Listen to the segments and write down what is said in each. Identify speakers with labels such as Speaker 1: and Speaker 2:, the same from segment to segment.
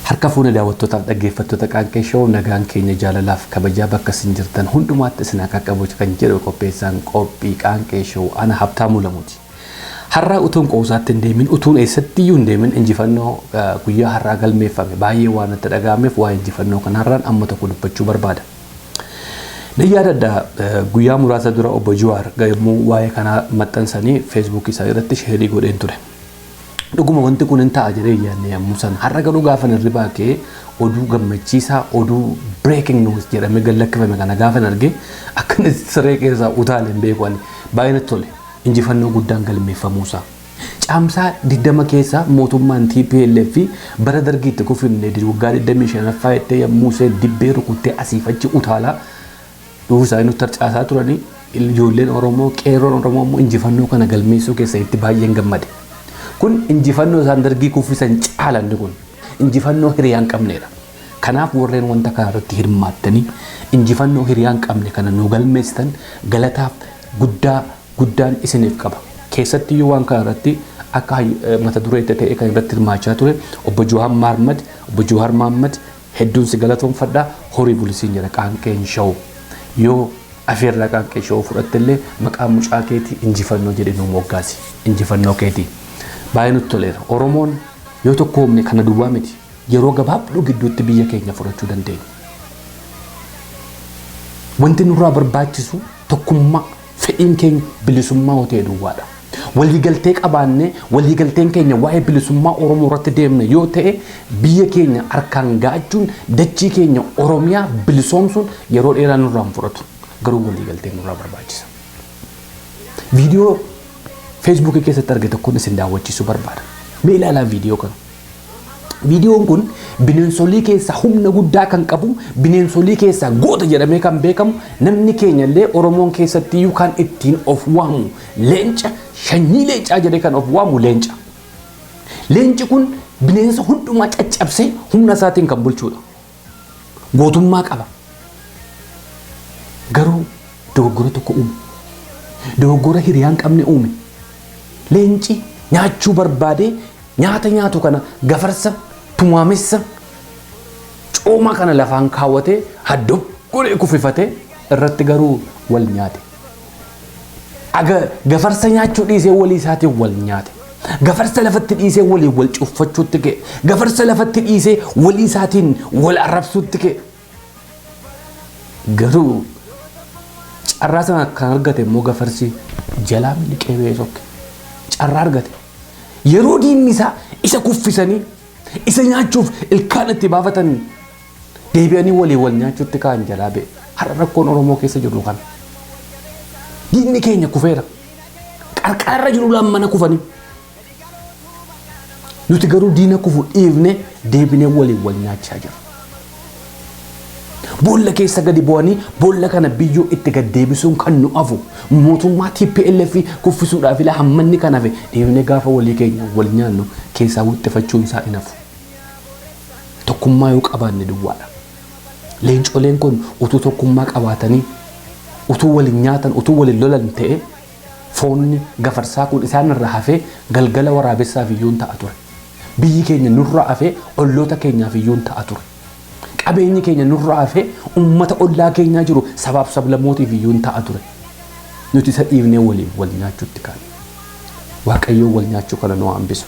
Speaker 1: Harka fuune daawwattootaaf dhaggeeffattoota Qaanqee Show nagaan keenya jaalalaaf kabajaa bakka isin jirtan hundumaatti isin akka qabuuti kan jedhu qopheessaan qophii Qaanqee Show ana Habtaamuu Lamuuti. Har'a utuun qoosaatti hin deemin utuun eessatti iyyuu hin deemin injifannoo guyyaa har'aa galmeeffame baay'ee waan itti dhaga'ameef waa injifannoo kan har'aan amma tokko dubbachuu barbaada. Niyyaadadda guyyaa muraasa dura obbo Jawaar gammuu waa'ee kanaa maxxansanii Facebook isaa irratti sheerii godheen ture. Dhuguma wanti kun hin ta'a jedhee yaadne yommuu san har'a garuu gaafa hirribaa kee oduu gammachiisaa oduu breaking news jedhamee gallakkifame kana gaafa arge akkana siree keessaa utaaleen beekwani baay'ee natti tole injifannoo guddaan galmeeffamuusaa. Caamsaa 20 keessa mootummaan TPLF bara dargiitti kuffinne waggaa 25ffaa itti yommuu see dibbee rukuttee asiif achi utaalaa dhufuusaa nutti tarcaasaa turanii ijoolleen Oromoo qeerroon Oromoo injifannoo kana galmeessuu keessa itti baay'een gammade. Kun injifannoo isaan dargii kuffisan caalanni kun injifannoo hiriyaan qabneedha. Kanaaf warreen wanta kana irratti hirmaattanii injifannoo hiriyaan qabne kana nu galmeessitan galataaf guddaan isiniif qaba. Keessatti yoo waan kana irratti akka mata duree ta'e kan irratti hirmaachaa ture obbo Jawaar Mohammad hedduun si galatoomfadha horii bulisiin jedha Qaanqeen Show. Yoo afeerraa Qaanqee Show fudhattellee maqaa mucaa keetii injifannoo jedhee nu moggaasi. Injifannoo keetii. Baay'ee nutti toleera. Oromoon yoo tokko humne kana duwwaa miti yeroo gabaabduu gidduutti biyya keenya fudhachuu dandeenya. Wanti nurraa barbaachisu tokkummaa fedhiin keenya bilisummaa ta'e duwwaadha. Waliigaltee qabaannee waliigalteen keenya waa'ee bilisummaa Oromoo irratti deemne yoo ta'e biyya keenya harkaan ga'achuun dachii keenya Oromiyaa bilisoomsuun yeroo dheeraa nurraa hin fudhatu. Garuu waliigalteen nurraa barbaachisa. Viidiyoo Facebook keessatti argite kun isin daawwachiisuu barbaada. Mee ilaalaa viidiyoo kana. Viidiyoon kun bineensolii keessa humna guddaa kan qabu, bineensolii keessa goota jedhamee kan beekamu, namni keenya illee Oromoon keessatti iyyuu kan ittiin of waamu leenca, shanyii leencaa jedhee kan of waamu leenca. Leenci kun bineensa hundumaa caccabsee humna isaatiin kan bulchuudha. Gootummaa qaba. Garuu dogoggora tokko uume. Dogoggora hiriyaan qabne uume. Leenci nyaachuu barbaade nyaata nyaatu kana gafarsa tumaamessa cooma kana lafaan kaawwatee haddoo godhee kuffifatee irratti garuu wal nyaate. Gafarsa nyaachuu dhiisee walii isaatiin wal nyaate. Gafarsa lafatti dhiisee walii wal cuffachuutti ka'e. Gafarsa lafatti dhiisee walii isaatiin wal arrabsuutti ka'e. Garuu carraa sana kan argate immoo gafarsi jalaa miliqee ba'ee sokke. Carraa argate. Yeroo diinni isaa isa kuffisanii isa nyaachuuf ilkaan itti baafatan deebi'anii walii wal nyaachuutti ka'an jalaa ba'e. Har'a rakkoon Oromoo keessa jiru kana. Diinni keenya kufeera. Qarqarra jiru lammana kufanii. Nuti garuu diina kufu dhiifne deebinee walii wal nyaachaa jiru. Boolla keessa gadi bu'anii boolla kana biyyoo itti gad deebisuun kan nu afu mootummaa TPLF kuffisuudhaaf ilaa hammanni kan hafe deemnee gaafa walii keenya wal nyaannu keessaa wuxxifachuun isaa hin hafu. Tokkummaa yoo qabaanne duwwaadha. Leencoleen kun utuu tokkummaa qabaatanii utuu waliin nyaatan utuu waliin lolan ta'e foonni gafarsaa kun isaan irraa hafee galgala waraabessaaf iyyuun ta'a ture. Biyyi keenya nurraa hafee olloota keenyaaf iyyuun ta'a ture. Qabeenyi keenya nurraa hafee uummata ollaa keenyaa jiru sabaaf sablammootiif iyyuun ta'a ture. Nuti isa dhiifnee waliin wal nyaachuutti kaane. Waaqayyoon wal nyaachuu kana nu hambisu.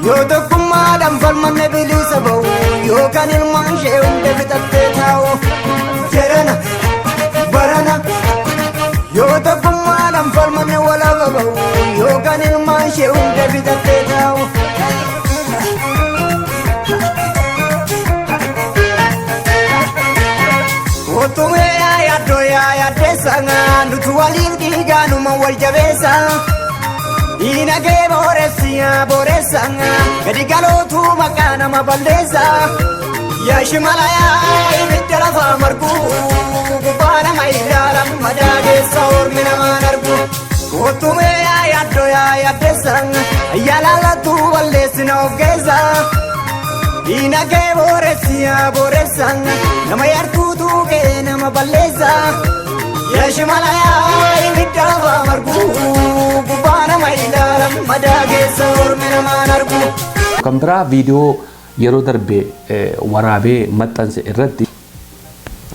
Speaker 1: Yo tokkummaa falmanne bilisa ba'u yookaan ilmaan ishee hunda fixattee taa'u jedhana barana. Yo tokkummaa falmanne walaaba ba'u yookaan ilmaan ishee hunda fixattee taa'u. Otumee yaaddeessa nuti waliin dhiigaanuma wal jabeessa. Ina ke boresa gadi galotu makana mabaleza
Speaker 2: يا شماليا بالتلفا مرقو قبانا ما يدارم مداد الصور من ما نرقو وطومي يا يدو يا يدسن يا لالا تو واللسنا وقيزا إنا كي بورسيا بورسن نما يركو تو كي نما بلسا يا شماليا بالتلفا مرقو قبانا ما يدارم مداد الصور من ما نرقو
Speaker 1: كمبرا فيديو yeroo darbe waraabee maxxanse irratti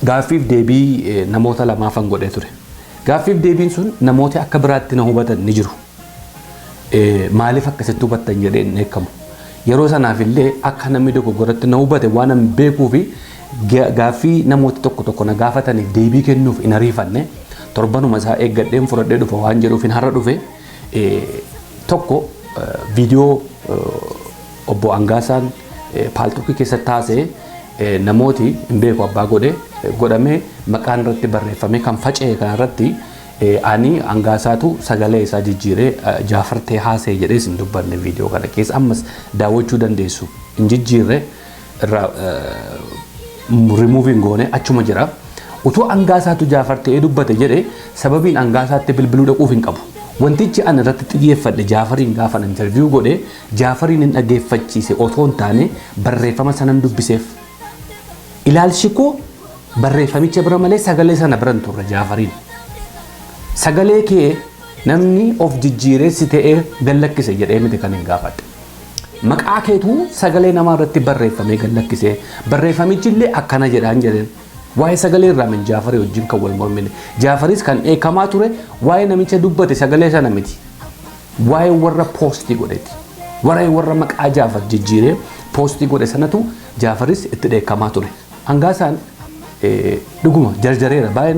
Speaker 1: gaaffiif deebii namoota lamaafan godhee ture. Gaaffiif deebiin sun namoota akka biraatti na hubatan ni jiru. Maaliif akkasitti hubattan jedhee hin eekamu. Yeroo sanaaf illee akka namni dogoggoratti na hubate waan an beekuu fi gaaffii namoota tokko tokko na gaafataniif deebii kennuuf hin ariifanne torbanuma isaa eeggadheen fudhadhee dhufa waan jedhuuf hin har'a dhufe tokko viidiyoo obbo Angaasaan paaltuqii keessatti taasee namooti hin beeku abbaa godhamee maqaan irratti barreeffame kan faca'e kan irratti ani Angaasaatu sagalee isaa jijjiiree Jaafartee haasee jedhee sin dubbanne viidiyoo kana keessa ammas daawwachuu dandeessu hin jijjiirre irraa rimuuviin goone achuma jira. Utuu Angaasaatu Jaafartee dubbate jedhee sababiin Angaasaatti bilbiluu dhaquuf hin qabu. Wantichi an irratti xiyyeeffadhe Jaafariin gaafa interview godhe Jaafariin hin dhaggeeffachiise otoo hin taane barreeffama sanan dubbiseef. Ilaalchi koo barreeffamicha bira malee sagalee sana bira hin turre Jaafariin. Sagalee kee namni of jijjiireessi ta'ee gallakkise jedhee miti kan hin gaafadhe. Maqaa keetu sagalee namaa irratti barreeffamee gallakkise. Barreeffamichi illee akkana jedhaan jedheen. Waa'ee sagalee irraa min Jaafarii wajjin kan wal mormine. Jaafaris kan eekamaa ture waa'ee namicha dubbate sagalee sana miti. Waa'ee warra poostii godheeti. Waa'ee warra maqaa Jaafar jijjiiree poostii godhe sanatu Jaafaris itti dheekkamaa ture. Angaasaan dhuguma jarjareera baay'ee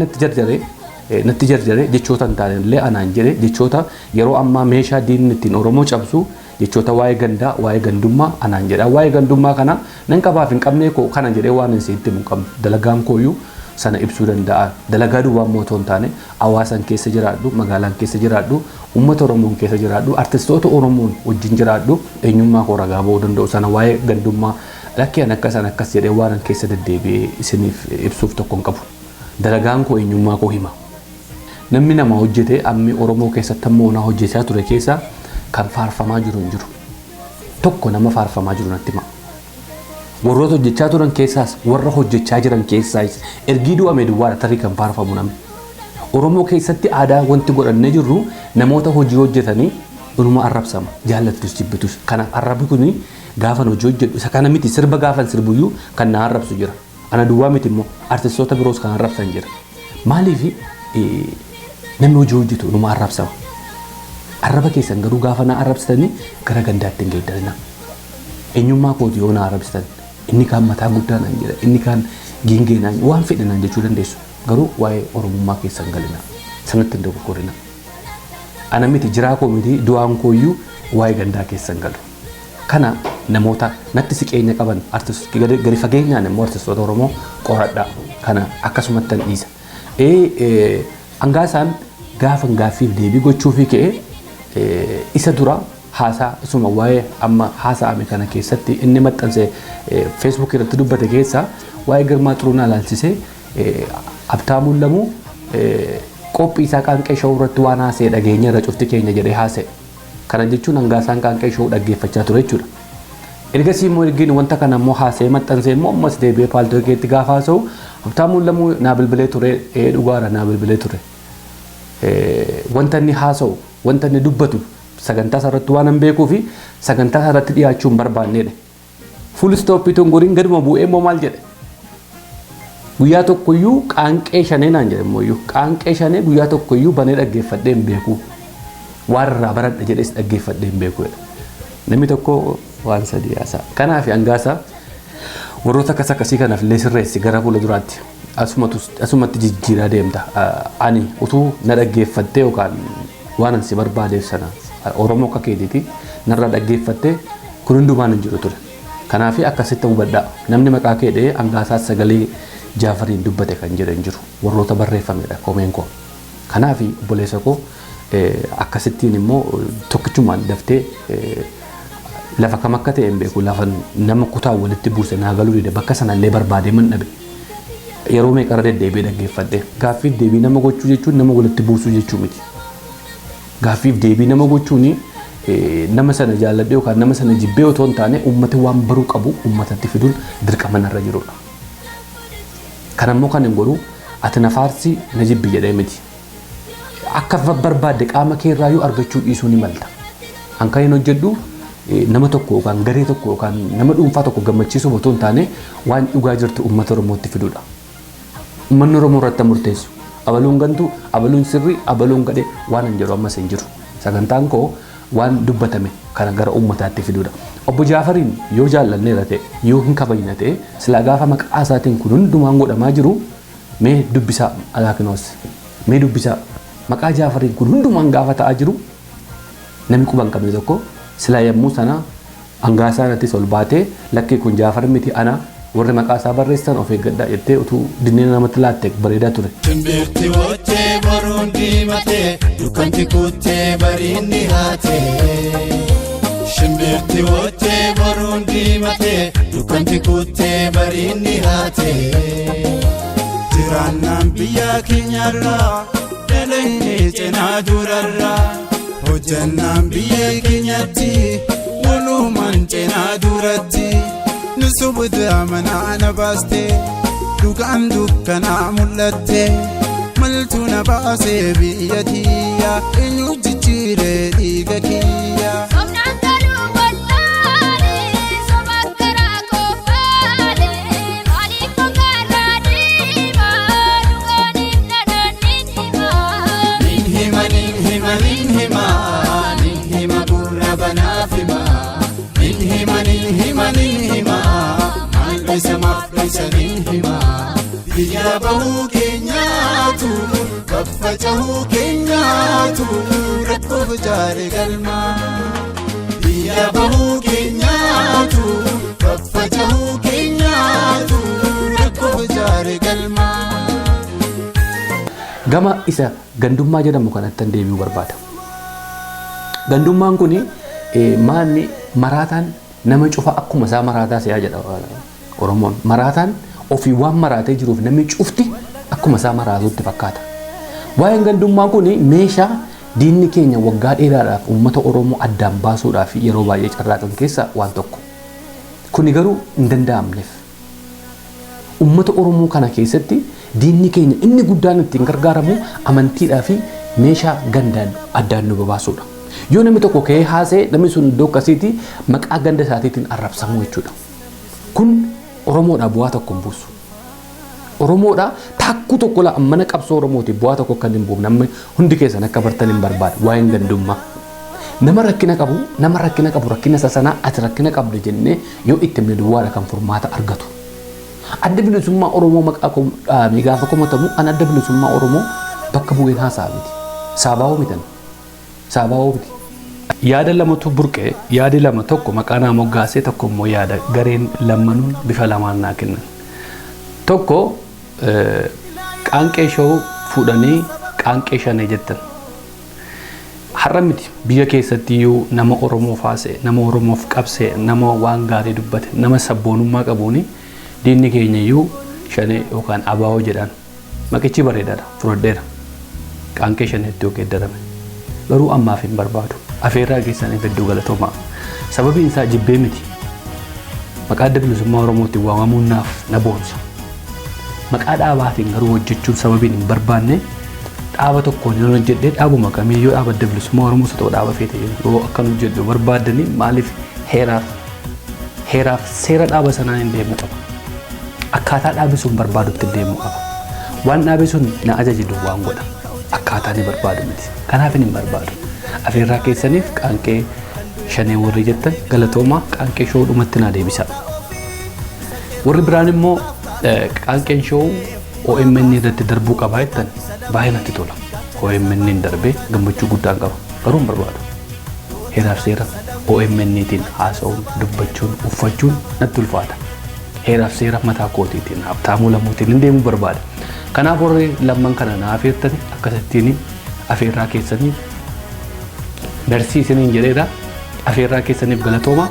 Speaker 1: natti jarjaree jechoota hin taane illee anaan jedhe jechoota yeroo ammaa meeshaa diinni ittiin Oromoo cabsu jechoota waa'ee gandaa waa'ee gandummaa anaan jedha waa'ee gandummaa kana nan qabaaf hin qabnee koo kana jedhee waan hin sitti hin qabnu dalagaan kooyyuu sana ibsuu danda'a dalagaa duwwaa mootoo hin taane hawaasan keessa jiraadhu magaalaan keessa jiraadhu uummata Oromoon keessa jiraadhu artistoota Oromoon wajjin jiraadhu eenyummaa koo ragaa ba'uu danda'u sana waa'ee gandummaa lakkeen akkas jedhee waan an keessa deddeebi'ee isiniif ibsuuf tokko hin qabu dalagaan koo eenyummaa koo hima namni nama hojjete ammi Oromoo keessatti ammoo na hojjechaa ture keessa kan faarfamaa jiru hin jiru. Tokko nama faarfamaa jiru natti hima. Warroota hojjechaa turan keessaas warra hojjechaa jiran keessaas ergii du'ame duwwaadha tarii kan faarfamu namni. Oromoo keessatti aadaa wanti godhannee jirru namoota hojii hojjetanii dhuma arrabsama jaallattus jibbitus. Kana arrabni kuni gaafa hojii hojjedhu isa kana miti sirba gaafa sirbuyyuu kan na arrabsu jira. Ana duwwaa miti immoo artistoota biroos kan arrabsan jira. Maaliif namni hojii hojjetu dhuma arrabsama. Arraba keessan garuu gaafa na arrabsitanii gara gandaatti hin geeddarina. Eenyummaa kooti yoo na arrabsitan inni kaan mataa guddaa naan jedha inni kaan giingee naan waan fedhe naan jechuu dandeessu garuu waa'ee Oromummaa keessan galina sanatti hin dogoggorina. Ana miti jiraa koo miti du'aan kooyyuu waa'ee gandaa keessan galu. Kana namoota natti siqeenya qaban gadi fageenyaan immoo artistoota Oromoo qoradhaa kana akkasumatti tan dhiisa. Angaasaan gaafa gaaffiif deebii gochuu fi ka'ee isa dura haasaa isuma waa'ee amma haasa'ame kana keessatti inni maxxanse Facebook irratti dubbate keessa waa'ee Girmaa Xuruunaa ilaalchisee Habtaamuun Lamuu qophii isaa qaanqee shawuu irratti waan haasa'e dhageenya irra cufti keenya jedhee haasa'e. Kana jechuun Angaasaan qaanqee shawuu dhaggeeffachaa ture jechuudha. Ergasii immoo ergiin wanta kana immoo haasa'e maxxanse immoo ammas deebi'ee paaltookeetti gaafa haasa'u Habtaamuun Lamuu naa bilbilee ture dhugaadha naa bilbilee ture. Wanta inni haasa'u wanta inni dubbatu sagantaa irratti waan beekuu fi sagantaa irratti dhiyaachuun barbaannedha. Full stop ituun goriin gaduma bu'ee immoo maal jedhe? Guyyaa tokkoyyuu qaanqee shanee naan jedhe immoo qaanqee shanee guyyaa tokkoyyuu banee dhaggeeffadhee hin beeku. Waan irraa baradha jedhees dhaggeeffadhee hin beeku. Namni tokko waan sadii haasa'a. Kanaaf Angaasaa warroota akkasii kanaaf illee sirreessi gara fuula duraatti. Asumatti jijjiiraa deemta. Ani utuu na dhaggeeffattee yookaan waan ansi barbaadeef sana Oromoo akka keetiiti narraa dhaggeeffattee kun hundumaan hin jiru ture. Kanaaf akkasitti hubadhaa namni maqaa kee dhee Angaasaa sagalee Jaafariin dubbate kan jedhan jiru warroota barreeffamedha komeen koo. Kanaaf obboleessa koo akkasittiin immoo tokkichumaan daftee lafa kam akka ta'e hin beeku lafa nama kutaa walitti buuse naa galuu dide bakka sanallee barbaadee man dhabe yeroo meeqarra deddeebi'ee dhaggeeffadhe gaaffiif deebii nama gochuu jechuun nama walitti buusuu jechuu miti gaaffiif deebii nama gochuun nama sana jaalladhe yookaan nama sana jibbee otoo hin taane uummati waan baruu qabu uummatatti fiduun dirqama narra jirudha. Kan ammoo kan hin godhu ati na faarsi na jibbi jedhee miti. Akka barbaadde qaama kee irraayyuu argachuu dhiisuu ni malta. Hanka hin hojjedhu nama tokko yookaan garee tokko yookaan nama dhuunfaa tokko gammachiisuuf otoo hin taane waan dhugaa jirtu uummata Oromootti fiduudha. Uummanni Oromoo irratti murteessu. Abaluun gantuu, abaluun sirrii, abaluun gadhee waan hin jedhu ammas hin jiru. Sagantaan koo waan dubbatame kana gara uummataatti fiduudha. Obbo Jaafariin yoo jaallanneera ta'e yoo hin kabajne ta'e silaa gaafa maqaa isaatiin kun hundumaan godhamaa jiru mee dubbisaa alaakinoos mee dubbisaa maqaa Jaafariin kun hundumaan gaafa ta'aa jiru namni quban qabne tokko silaa yommuu sana hangaasaa irrattis ol baatee lakkii kun Jaafar miti ana warri maqaa isaa barreessan of eeggadhaa jettee utuu dinneen namatti laatte bareedaa ture.
Speaker 3: Shimbirti woottee boruun diimatee dukkanti kuttee bariinni haatee. Shimbirti woottee boruun diimatee dukkanti kuttee bariinni haatee. Jiraannaan biyya keenyarraa dhalannee cinaa durarraa hojjannaan biyya keenyatti walumaan cinaa duratti. Nusubuta mana baste dukaan dukkana mul'atte maltu na baase biyyatiyya eenyu jijjiire dhiiga kiyya.
Speaker 4: Somnaan galuu wallaale sobakkara koofaale maaliif konkarraa diimaa dhugaan hin dhadhan nin hima.
Speaker 3: Nin hima gurra banaaf hima. Nin hima Maal nin hima biyya bahuu keenyaatu kaffacahuu keenyaatu rakkoof jaare galma. Biyya bahuu keenyaatu kaffacahuu keenyaatu rakkoof jaare galma.
Speaker 1: Gama isa gandummaa jedhamu kanatti deebi'uu barbaada. Gandummaan kuni maanni maraataan nama cufa akkuma isaa maraataa siyaa jedha Oromoon. Maraataan ofii waan maraatee jiruuf namni cufti akkuma isaa maraatutti fakkaata. Waa'een gandummaa kuni meeshaa diinni keenya waggaa dheeraadhaaf uummata Oromoo addaan baasuudhaaf yeroo baay'ee carraaqan keessa waan tokko. Kuni garuu hin danda'amneef. Uummata Oromoo kana keessatti diinni keenya inni guddaan ittiin gargaaramu amantiidhaa fi meeshaa gandaan addaan nu babaasuudha. Yoo namni tokko ka'ee haasee namni sun iddoo akkasiitti maqaa ganda isaatiitiin arrabsamuu jechuudha. Kun Oromoodhaa bu'aa tokko hin buusu. Oromoodhaa takkuu tokko la mana qabsoo Oromooti bu'aa tokko kan hin buufne namni hundi keessan akka bartan hin barbaada waa'een gandummaa. Nama rakkina qabu rakkina sasanaa ati rakkina qabdu jennee yoo itti himne duwwaadha kan furmaata argatu. Adda bilisummaa Oromoo maqaa dhaabee gaafa komatamu an adda bilisummaa Oromoo bakka bu'een haasaa miti. Saabaawoo mitan. Saabaawoo miti. Yaada lamatu burqee yaadi lama tokko maqaa naa moggaasee tokko immoo yaada gareen lamanuun bifa lamaan naa kennan. Tokko qaanqee shoo fuudhanii qaanqee shanee jettan. Har'a miti biyya keessatti iyyuu nama Oromoof haasa'e, nama Oromoof qabsee, nama waan gaarii dubbate, nama sabboonummaa qabuuni diinni keenya iyyuu shanee yookaan abaawoo jedhan. Maqichi bareedaadha fudhadheera. Qaanqee shaneetti yoo geeddarame. Garuu ammaaf hin barbaadu. Afeerraa keessaniif hedduu galatoomaa. Sababiin isaa jibbee miti. Maqaa adda bilisummaa Oromootiin waamamuun naaf na boonsa. Maqaa dhaabaatiin garuu hojjechuun sababiin hin barbaanne dhaaba tokkoon yoo hojjedhee dhaabuma kamiyyuu dhaaba adda bilisummaa Oromoo isa ta'u dhaaba feete yoo akkan hojjedhu barbaadanii maaliif heeraaf seera dhaaba sanaa hin deemu qaba. Akkaataa dhaabi sun barbaadutti deemu qaba. Waan dhaabi sun na ajajidu waan godha. Akkaataa ni barbaadu miti. Kanaaf hin barbaadu. Afeerraa keessaniif qaanqee shanee warri jettan galatoomaa qaanqee shoo dhumatti naa deebisa. Warri biraan immoo qaanqeen shoo OMN irratti darbuu qabaa jettan baay'ee natti tola. OMN hin darbee gammachuu guddaan qaba. Garuu hin barbaadu. Heeraaf seera OMNtiin haasa'uun, dubbachuun, uffachuun natti ulfaata. Heeraaf seera mataa kootiitiin Habtaamuu Lamuutiin hin deemuu barbaada. Kanaaf warri lamman kana na afeertani akkasittiin afeerraa keessanii barsiisaniin jedheedha afeerraa keessaniif galatooma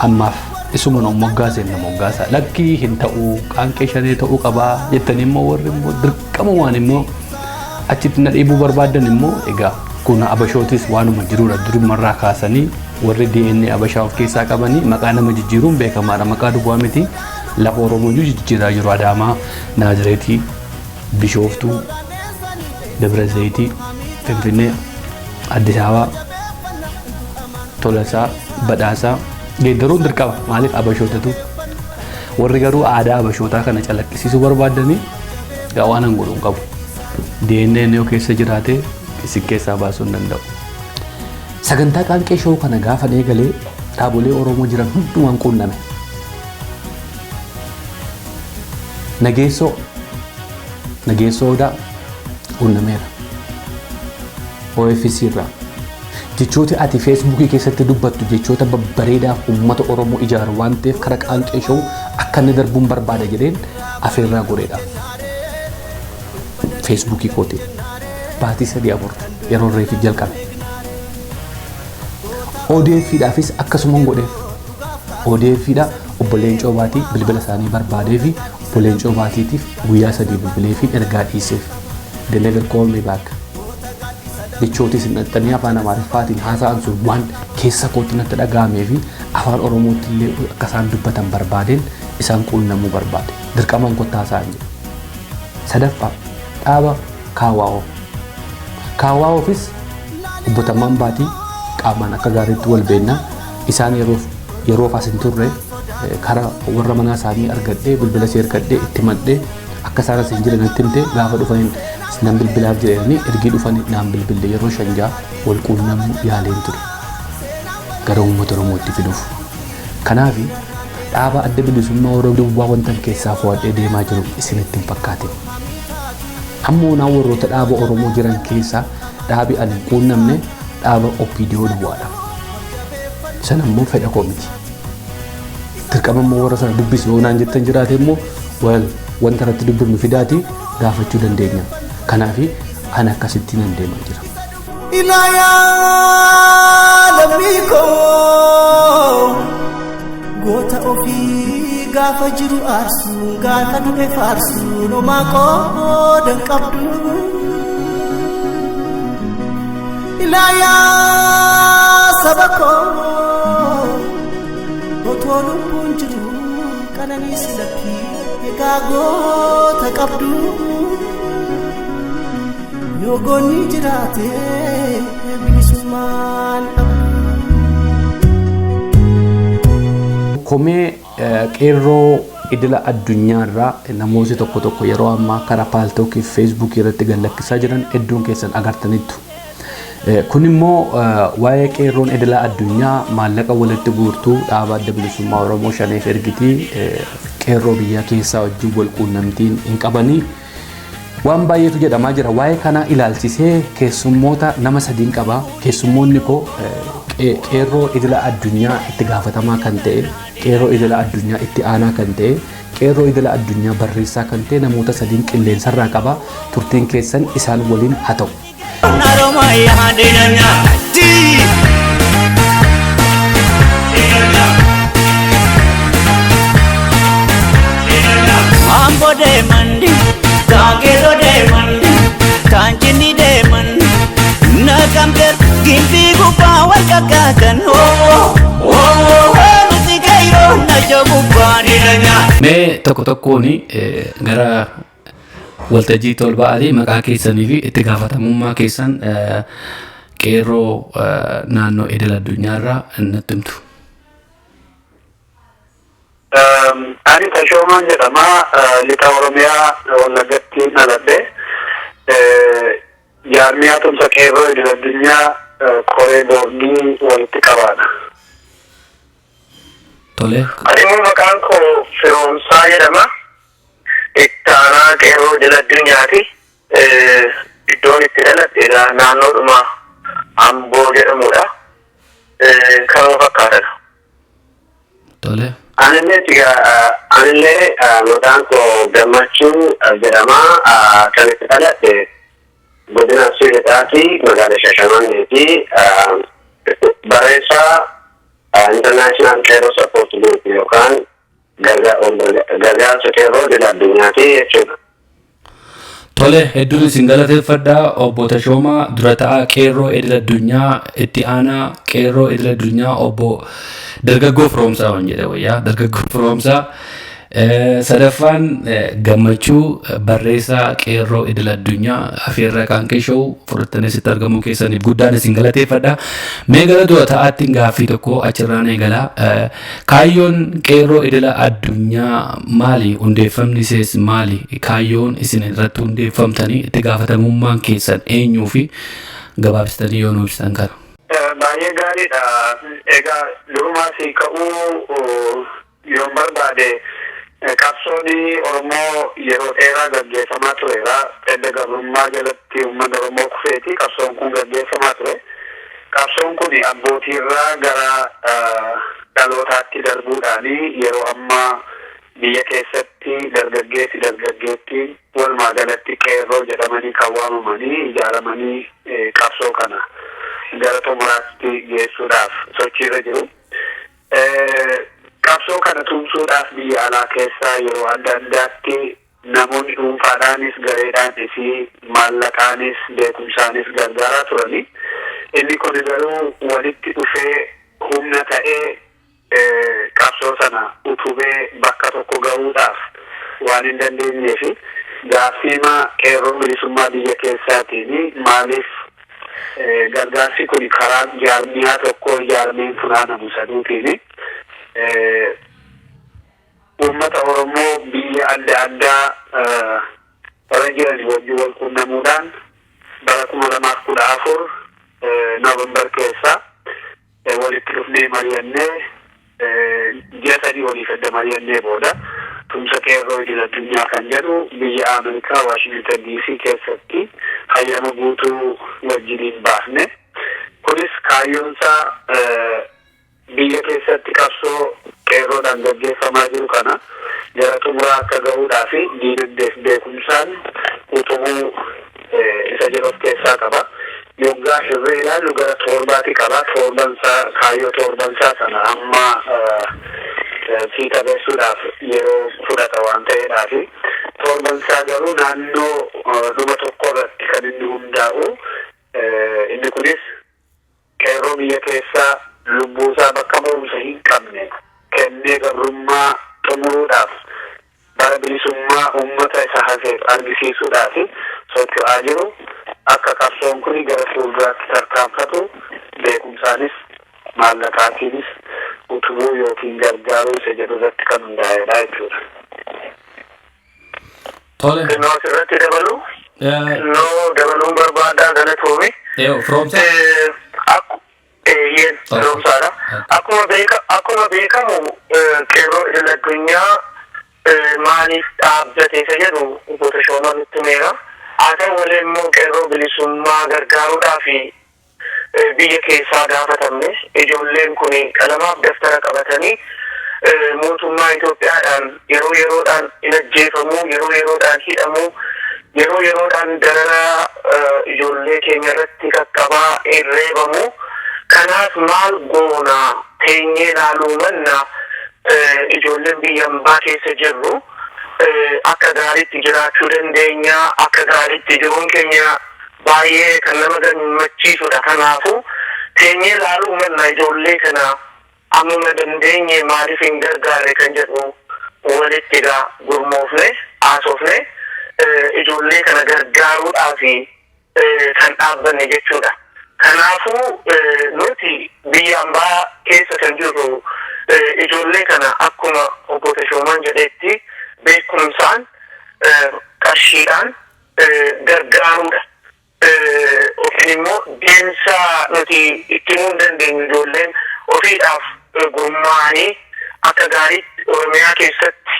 Speaker 1: ammaaf isuma no moggaaseen na moggaasa lakkii hin ta'uu qaanqee shanee ta'uu qabaa jettanii immoo warri immoo dirqama waan immoo achitti na dhiibuu barbaadan immoo egaa kun abashootis waanuma jiruudha durumarraa kaasanii warri DNA abashaa of keessaa qabanii maqaa nama jijjiiruun beekamaadha maqaa duwwaa miti lafa Oromoo jijjiiraa jiru Adaamaa Naazireetii Bishooftuu Dabra Zayitii Finfinnee Addis Ababaa Tolasaa Badhaasaa geeddaruun dirqama maaliif abashootatu warri garuu aadaa abashootaa kana calaqqisiisuu barbaadanii yaa waan an godhuun qabu DNA yoo keessa jiraate isin keessaa baasuu hin danda'u. Sagantaa qaanqee showuu kana gaafa eegalee dhaabolee Oromoo jiran hundumaan quunname. Nageessoodaa quunnameera. OFC irraa. Jechoota ati Feesbuukii keessatti dubbattu jechoota babbareedaaf uummata Oromoo ijaaru waan ta'eef karaa qaanqee showuu akka inni darbuun barbaada jedheen afeerraa godheedha. Feesbuukii kootiin. Baatii 3-4 yeroo reefi jalqabe. ODF'dhaafis akkasumaan godheef. ODF'dha obbo Leencoo Baatii bilbila isaanii barbaadee fi obbo Leencoo Baatiitiif guyyaa 3 bilbilee fi ergaa dhiiseef. They never call me back. Jechootis hin dhaxxanii afaan Amaariffaatiin haasa'an sun waan keessa kootti natti dhaga'amee fi afaan Oromootti illee akka isaan dubbatan barbaadeen isaan quunnamuu barbaade. Dirqamaan kottaa isaan jedhu. Sadaffaa dhaaba Kaawwaa'oo. Kaawwaa'oofis obbo Tammaan Baatii qaamaan akka gaariitti wal beennaa isaan yeroof as hin turre karaa warra manaa isaanii argadhee bilbila ishee argadhee itti madhee akka isaan as hin jiran itti himtee gaafa dhufaniin nan bilbilaaf jedhanii ergii dhufanii naan bilbille yeroo 5 wal quunnamuu yaaleen ture gara uummata Oromootti fiduuf. Kanaaf dhaaba adda bilisummaa Oromoo duwwaa wanta keessaa fo'adhee deemaa jiru isinitti hin fakkaatin. Ammoo naa warroota dhaaba Oromoo jiran keessaa dhaabi ani quunnamne dhaaba OPDO duwwaadha. Sana immoo fedha koo miti. Dirqama immoo warra sana dubbisuu yoo naan jettan jiraate immoo wanta irratti dubbifnu fidaati gaafachuu dandeenya. Kanaaf ani akkasitti nan deemaa jira.
Speaker 2: Ilaayaa lammii koo goota ofii gaafa jiru aarsu gaafa du'e faarsu nomaa qooda hin qabdu. Ilaayaa saba koo otoo lubbuun jiru qananiis lakkii egaa goota qabdu. Yoo goonni jiraate bilisummaan
Speaker 1: Komee qeerroo idila addunyaarraa namooti tokko yeroo ammaa karaa paaltookii fi feesbuukii irratti gallakkisaa jiran hedduun keessan agartanittu. Kun immoo waa'ee qeerroon idila addunyaa maallaqa walitti guurtuu dhaaba adda bilisummaa Oromoo shaneef ergitii qeerroo biyya keessaa wajjin wal quunnamtiin hin qabanii waan baay'eetu jedhamaa jira. Waa'ee kana ilaalchisee keessummoota nama 3 qaba. Keessummoonni koo qeerroo idila addunyaa itti gaafatamaa kan ta'e, qeerroo idila addunyaa itti aanaa kan ta'e, qeerroo idila addunyaa barreessaa kan ta'e namoota 3 qilleensarraa qaba. Turtiin keessan isaan waliin haa ta'u.
Speaker 2: Mambo demandi, Kagero demandi, Kanjini demandi, Nakamter gimpi gupa wakakatan. Nuti kairo najo gupa dilanya.
Speaker 1: Mee tokkooni gara waltajjii tolba'anii maqaa keessanii fi itti gaafatamummaa keessan qeerroo naannoo idil addunyaarraa natti himtu.
Speaker 5: Ani Tashoomaan jedhama. Lixa Oromiyaa Wallagatti dhaladhe. Jaarmiyaa tumsa qeerroo idil addunyaa koree boordii walitti qabaadha.
Speaker 1: Tole.
Speaker 5: Ani immoo maqaan koo Firoomsaa jedhama. Itti aanaa qeerroo idil addunyaati. Iddoon itti dhaladheedha naannoodhuma Amboo jedhamudha. Kanuma fakkaatadha.
Speaker 1: Tole.
Speaker 5: Anillee maqaan koo Gammachuu jedhama. Kan itti dhaladhe godina Suulidaati magaalaa Shashamanneeti. Barreessa International Qeerroo Support Group yookaan gargaarsa qeerroo addunyaati jechuudha.
Speaker 1: Tole hedduun isin galateeffadha obbo Tashoomaa dura ta'aa qeerroo idil addunyaa itti aanaa qeerroo idil addunyaa obbo Dargaggoo Firoomsaa waan jedhe wayyaa Dargaggoo Firoomsaa sadaffaan gammachuu barreessaa qeerroo idil addunyaa afeerraa qaanqee show fudhattanii sitti argamuu keessaniif guddaan isin galateeffadha. Mee gara dura ta'aatti gaaffii tokko achirraan eegala. Kaayyoon qeerroo idil addunyaa maali? Hundeeffamni isaas maali? Kaayyoon isin irratti hundeeffamtanii itti gaafatamummaan keessan eenyuu fi gabaabsitanii yoo nu ibsitan kana?
Speaker 5: Baay'ee gaariidha. Egaa durumaas ka'uu yoo barbaade qabsooni Oromoo yeroo dheeraa gaggeeffamaa tureera. Edda gabrummaa jalatti uummata Oromoo kufeeti qabsoon kun gaggeeffamaa ture. Qabsoon kun abbootiirraa gara dhalootaatti darbuudhaani yeroo ammaa biyya keessatti dargaggeettiin walumaa galatti qeerroo jedhamanii kan waamamanii ijaaramanii qabsoo kana gara xumuraatti geessuudhaaf sochiirra jiru. Qabsoo kana tumsuudhaaf biyya alaa keessaa yeroo adda addaatti namoonni dhuunfaadhaanis gareedhaanis maallaqaanis beekumsaanis gargaaraa turani. Inni kun garuu walitti dhufee humna ta'ee qabsoo sana utubee bakka tokko ga'uudhaaf waan hin dandeenyeef gaaffiima qeerroo bilisummaa biyya keessaatiin maaliif gargaarsi kun karaa jaarmiyaa tokko jaarmeen funaanamu saduutiin uummata Oromoo biyya adda addaa bara jiran wajjin wal quunnamuudhaan bara 2014 Noovembar keessa walitti dhufnee mari'annee ji'a 3 waliif adda mari'annee booda tumsa qeerroo idil addunyaa kan jedhu biyya Ameerikaa Waashingtan DC keessatti hayyama guutuu wajjiniin baafne. Kunis kaayyoonsaa biyya keessatti qabsoo qeerroodhaan gaggeeffamaa jiru kana gara xumuraa akka ga'uudhaa fi diinagdeef beekumsaan utubuu isa jedhu of keessaa qaba. Yoggaa hirree ilaallu gara torbaatti qaba. Kaayyoo torbansaa sana amma fiixabeessuudhaaf yeroo fudhata waan ta'eedhaafi torbansaa garuu naannoo dhuma tokko irratti kan inni hundaa'u. Inni kunis qeerroo biyya keessaa lubbuusaa bakka bu'umsa hin qabne kennee gabrummaa xumuruudhaaf bara bilisummaa uummata isa hafeef argisiisuudhaaf socho'aa jiru. Akka qabsoon kun gara fuulduraatti tarkaanfatu beekumsaanis maallaqaatiinis utubuu yookiin gargaaruu isa jedhu irratti kan hundaa'edha jechuudha.
Speaker 1: Tole.
Speaker 5: Noo asirratti dabaluu? Noo dabaluun barbaadaa galatoome. Firoomsaadha. Akkuma beekamu qeerroo idil addunyaa maaliif dhaabbate isa jedhu obbo Tashoomaa nutti himeera. Haa ta'u malee immoo qeerroo bilisummaa gargaaruudhaaf biyya keessaa gaafatamne ijoolleen kun qalamaaf daftara qabatanii mootummaa Itoophiyaadhaan yeroo yeroodhaan ajjeefamu, yeroo yeroodhaan hidhamu, yeroo yeroodhaan dararaa ijoollee keenya irratti qaqqabaa reebamu. Kanaaf maal goona teenyee ilaaluu manna ijoolleen biyya ambaa keessa jirru akka gaariitti jiraachuu dandeenya, akka gaariitti jiruun keenya baay'ee kan nama gammachiisudha. Kanaafu teenyee ilaaluu manna ijoollee kana ammuma dandeenye maaliif hin gargaarre kan jedhu walitti gurmoofne haasofne ijoollee kana gargaaruudhaaf kan dhaabbanne jechuudha. Kanaafuu nuti biyya ambaa keessa kan jirru ijoollee kana akkuma obbo Tashoomaan jedhetti beekumsaan qarshiidhaan gargaaruudha. Yookiin immoo deemsa nuti itti himuu dandeenyu ijoolleen ofiidhaaf gurmaa'anii akka gaariitti Oromiyaa keessatti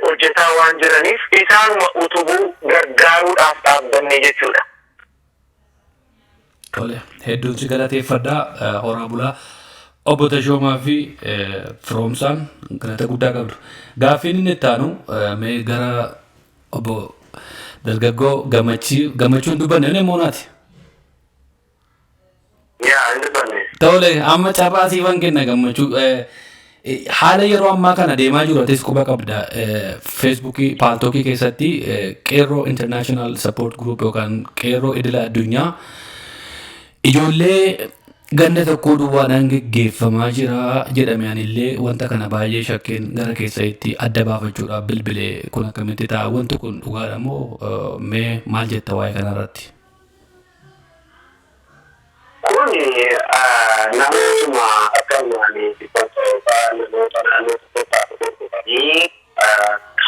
Speaker 5: hojjetaa waan jiraniif isaanuma utubuu gargaaruudhaaf dhaabbanne jechuudha.
Speaker 1: Tole, hedduun si galateeffadha. Horaa bulaa obbo Tashoomaa fi Firoomsaan galata guddaa qabdu. Gaaffiin inni itti aanu mee gara obbo Dargaggoo Gammachuun dubbanne inni moonaati.
Speaker 5: Yaa inni dubbanne.
Speaker 1: Tole amma carraa siifan kenna gammachuu. Haala yeroo ammaa kana deemaa jiru atis quba qabda. Feesbuukii paaltookii keessatti qeerroo international support group yookaan qeerroo idila addunyaa ijoollee ganda tokkoo duwwaadhaan geggeeffamaa jira jedhame anillee wanta kana baay'ee shakkeen gara keessatti adda baafachuudhaaf bilbilee kun akkamitti ta'a wanti kun dhugaadha moo mee maal jetta waa'ee kanarratti?
Speaker 5: Kuni namootuma akkanumaan dhibbantoota namoota naannoo tokkotaa gurguratanii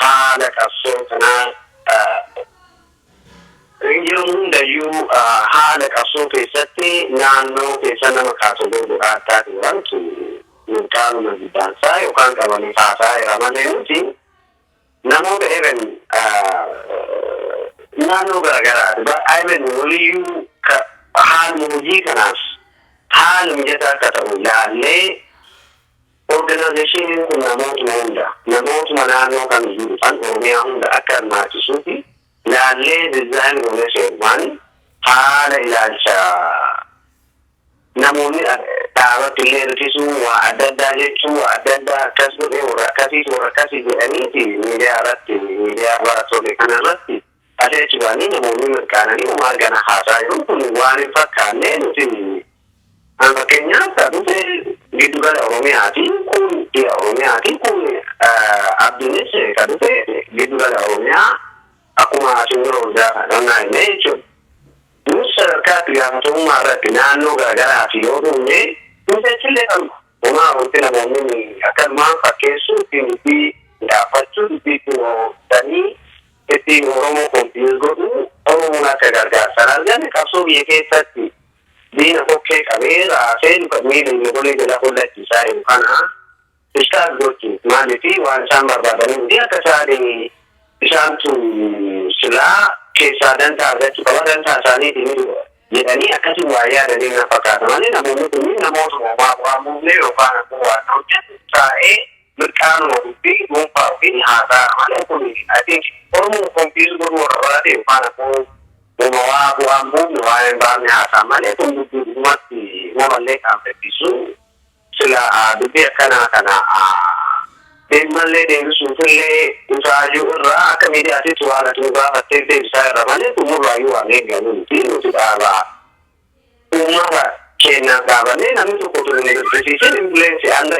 Speaker 5: haala qabsoo kanaa yeroo hundayyuu haala qabsoo keessatti naannoo keessa nama kaasuu gurguraa addaa turantu milkaanuma guddaansaa yookaan qabanii haasaa jira malee nuti namoota even naannoo garaagaraati even waliyyuu haaluma hojii kanaaf haala mijataa akka ta'u ilaallee organizaashiniin kun namootuma naannoo kan jiru kan Oromiyaa hunda akka hirmaachisuufi ilaallee dizaayin goonee seeraan haala ilaalcha namoonni dhaabatti illee hirkisuu waa adda addaa jechuu waa adda addaa akkas godhee warra akkasii jedhaniiti miidiyaa irratti miidiyaa barattoota kanarratti adeemsifaanii namoonni mirkaananii uumaa argana haasaa jiru kun waan hin fakkaanne nuti fakkeenyaaf dhufe giddugala Oromiyaati kun dhiya Oromiyaati kun abdiinis ka dhufe giddugala Oromiyaa akkuma simbira hundaa kadhannaa himee jechuudha. Nus sadarkaatti gaafatamummaa irratti naannoo garaagaraa fi yoo dhumne nuti kan uumaa wanti namoonni akkanumaan fakkeessuu fi dhaabbachuu ittiin oolanii ittiin Oromoo kompiis godhu Oromoon akka gargaarsan argame qabsoo biyya keessatti diina kokkee qabee raasee luka miidhagina golee jala hollachiisaa jiru kana istaas gochuuf maaliifi waan isaan barbaadanii hundi akka isaantu silaa keessaa dantaa argachuu qaba dantaa isaaniitiin jedhanii akkasii waa yaadanii na fakkaata malee namoonni kunniin namoota uumaa bu'aa muumlee yookaan akkuma waan hojjetu taa'ee mirkaanuma dubbii dhuunfaa fi haasaa malee kun I think Oromoo kompiis godhuu warra barate yookaan akkuma waa bu'aa muumlee waa hin baafne haasaa malee kun dubbii dhumatti namallee kan fedhisu sila dubbii akkanaa kana deemallee deebisuufillee utaajuu irraa akka miidiyaatitti waan ati gaafattee deebisaa irra malee xumurraayyuu waan eegamu nuti dhaabaa uummata keenyaa gaafannee namni tokko ture ni dubbisiisin influence under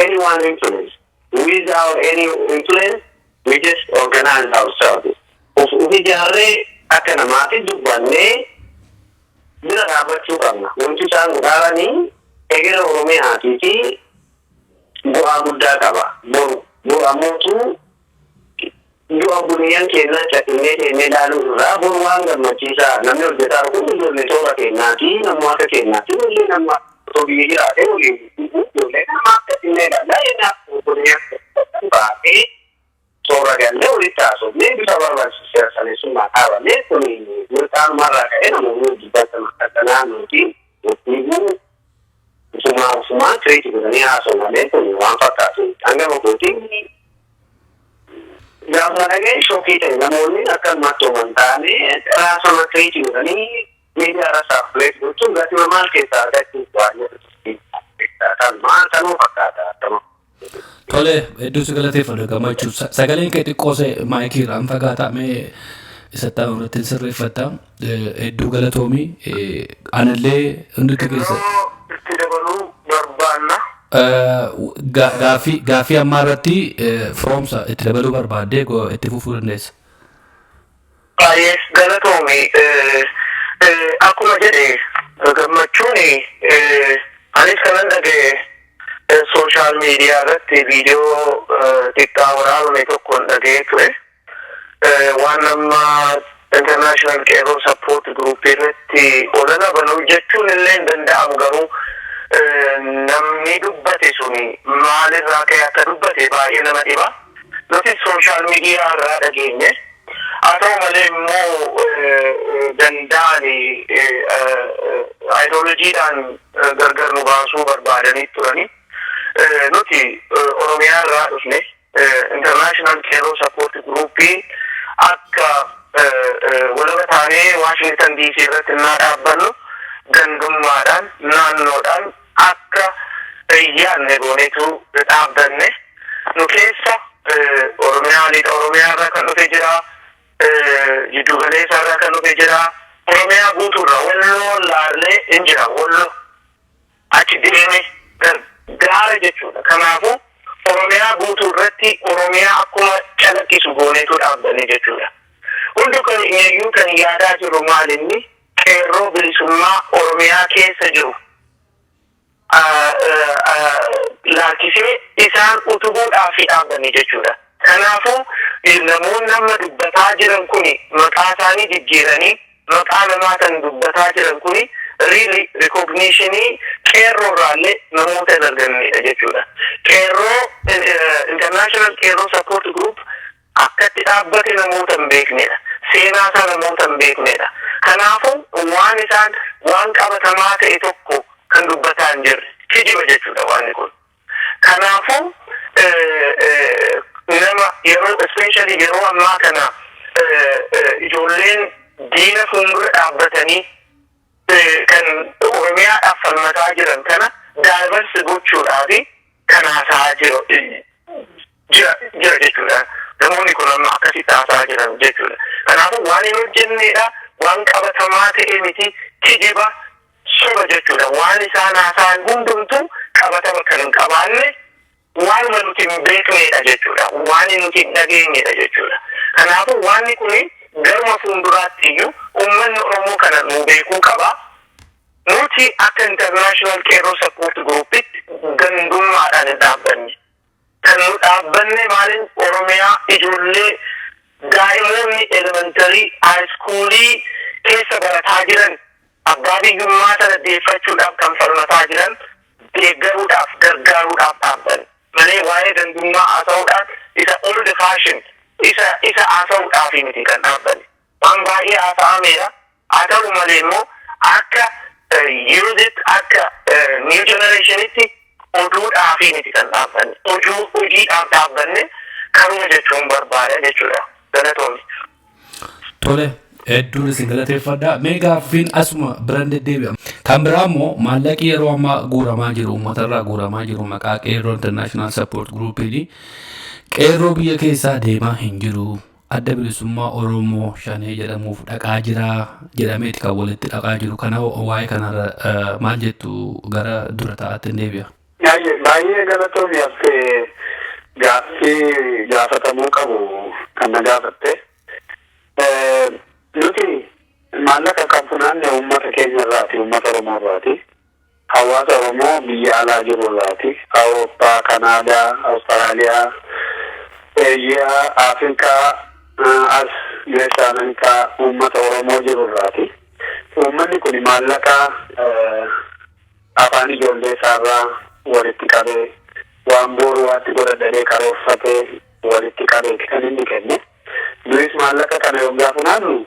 Speaker 5: anyone influence without any influence we just organize ourselves ufi jaarree akka namaatti dubbannee bira dhaabachuu qabna wanti isaan godhaaranii egera Oromiyaatii fi bu'aa guddaa qaba. Bu'aa mootuu du'a buniyyan keenyaa chaqinnee ilaaluu irraa boru waan gammachiisaa namni hojjetaa kun ijoollee toora keenyaati namni akka keenyaati ijoollee nama otoo biyya jiraatee ijoollee nama akka chaqinnee ilaalaa yennaaf buniyyan baatee toora gallee walitti haasofnee bifa barbaachisaa saneessummaa dhaabamee kun mirqaanumarraa ka'ee namoonni hojjetan akka naannootii Ufuma create godhanii haasofamee kun waan fakkaatu hanga boqotiin gaafa dhaga'e shookii ta'e namoonni akka mattooman ta'anii raasama create godhanii miidiyaa irratti plate gochuun gatima maal keessaa argachuuf waan kan maal kanuu fakkaata.
Speaker 1: Tole hedduu si galateeffadha gammachuu sagaleen kee xiqqoose maayikii irraan fagaataa mee isatti irratti sirreeffata hedduu galatoomii anillee hundi keessa. Gaafii ammaa irratti firoomsa itti dabaluu barbaadde itti fufuu dandeessa.
Speaker 5: Baay'ee galatoome akkuma jedhe gammachuun anis kanan dhaga'e sooshaal miidiyaa irratti viidiyoo xiqqaa waraabame tokkoon dhaga'ee ture waan nama international qeerroo support group irratti olana banuu jechuun illee hin danda'amu garuu namni dubbate suni maalirraa ka'e akka dubbate baay'ee nama dhiba. Nuti sooshaal miidiyaa irraa dhageenye haa ta'u malee immoo danda'anii aayidolojiidhaan gargar nu baasuu barbaadanii turani. Nuti Oromiyaa irraa dhufne international qeerroo support groupii akka walaba taanee Washington DC irratti innaa dhaabbannu gandummaadhaan naannoodhaan akka yaadne goonetu dhaabbanne nu keessa Oromiyaa lixa Oromiyaarraa kan dhufe jira jiddu galeessaarraa kan dhufe jira Oromiyaa guutuurraa Walloo laallee hin jira Walloo achi deeme gaara jechuudha. Kanaafuu Oromiyaa guutuurratti Oromiyaa akkuma calaqqisu goonetu dhaabbanne jechuudha. Hundi kan iyyuu kan yaadaa jiru maalinni qeerroo bilisummaa Oromiyaa keessa jiru laakkisee isaan utubuudhaaf dhaabbanne jechuudha. Kanaafuu namoonni nama dubbataa jiran kuni maqaa isaanii jijjiiranii maqaa namaa kan dubbataa jiran kuni really recognitionii qeerroorraallee namoota hin argannedha jechuudha. Qeerroo international qeerroo support group akkatti dhaabbate namoota hin beeknedha. Seenaa isaa namoota hin beeknedha. Kanaafuu waan qabatamaa ta'e tokko kan dubbataa hin jirre kijiba jechuudha waan kun. Kanaafuu nama yeroo especially yeroo ammaa kana ijoolleen diina fuuldura dhaabbatanii kan Oromiyaadhaaf falmataa jiran kana daabarsi gochuudhaaf kan haasa'aa jira jechuudha. Namoonni kun amma akkasitti haasa'aa jiran jechuudha. Kanaafuu waan hin hojjennedha waan qabatamaa ta'e miti kijiba soba jechuudha. Waan isaan haasa'an hundumtuu qabatama kan hin qabaanne waan nuti hin beeknedha jechuudha. Waan nuti hin dhageenyedha jechuudha. Kanaafuu waan kun garuma fuulduraatti iyyuu uummanni Oromoo kana nu beekuu qaba. Nuti akka international qeerroo support groupitti gandummaadhaan hin dhaabbanne. Kan nu dhaabbanne maaliin Oromiyaa ijoollee daa'imoonni elementarii haayiskuulii keessa barataa jiran abbaa biyyummaa sana deeffachuudhaaf kan falmataa jiran deeggaruudhaaf gargaaruudhaaf dhaabbanne. Malee waa'ee gandummaa haasa'uudhaan isa old fashion isa haasa'uudhaaf miti kan dhaabbanne. Waan baay'ee haasa'ameera. Haa ta'u malee immoo akka youth akka new generationitti oduudhaaf miti kan dhaabbanne. Hojiidhaaf dhaabbanne karuma jechuun barbaada jechuudha. Galatoomni.
Speaker 1: Tole. Hedduun isin galateeffadha. Mee gaaffiin asuma biraan deddeebi'a. Kan biraa immoo maallaqi yeroo ammaa guuramaa jiru uummatarraa guuramaa jiru maqaa qeerroo international support groupii qeerroo biyya keessaa deemaa hin jiru. Adda bilisummaa Oromoo shanee jedhamuuf dhaqaa jira jedhameeti kan walitti dhaqaa jiru. Kana waa'ee kanarra maal jettu gara dura taa'aatti hin deebi'a.
Speaker 5: Baay'ee galatoomiyaaf gaaffii gaafatamuu qabu kan na gaafatte. Nuti maallaqa kan funaanne uummata keenya irraati, uummata Oromoo irraati. Hawaasa Oromoo biyya alaa jiru irraati. Awurooppaa, Kanaadaa, Awustiraaliyaa, Eeshiyaa, Afrikaa, as US Ameerikaa uummata Oromoo jiru irraati. Uummanni kun maallaqa afaan ijoollee isaarraa walitti qabee waan boru waatti godhadhee karoorfatee walitti qabeeti kan inni kenne. Nutis maallaqa kana yoggaa funaannu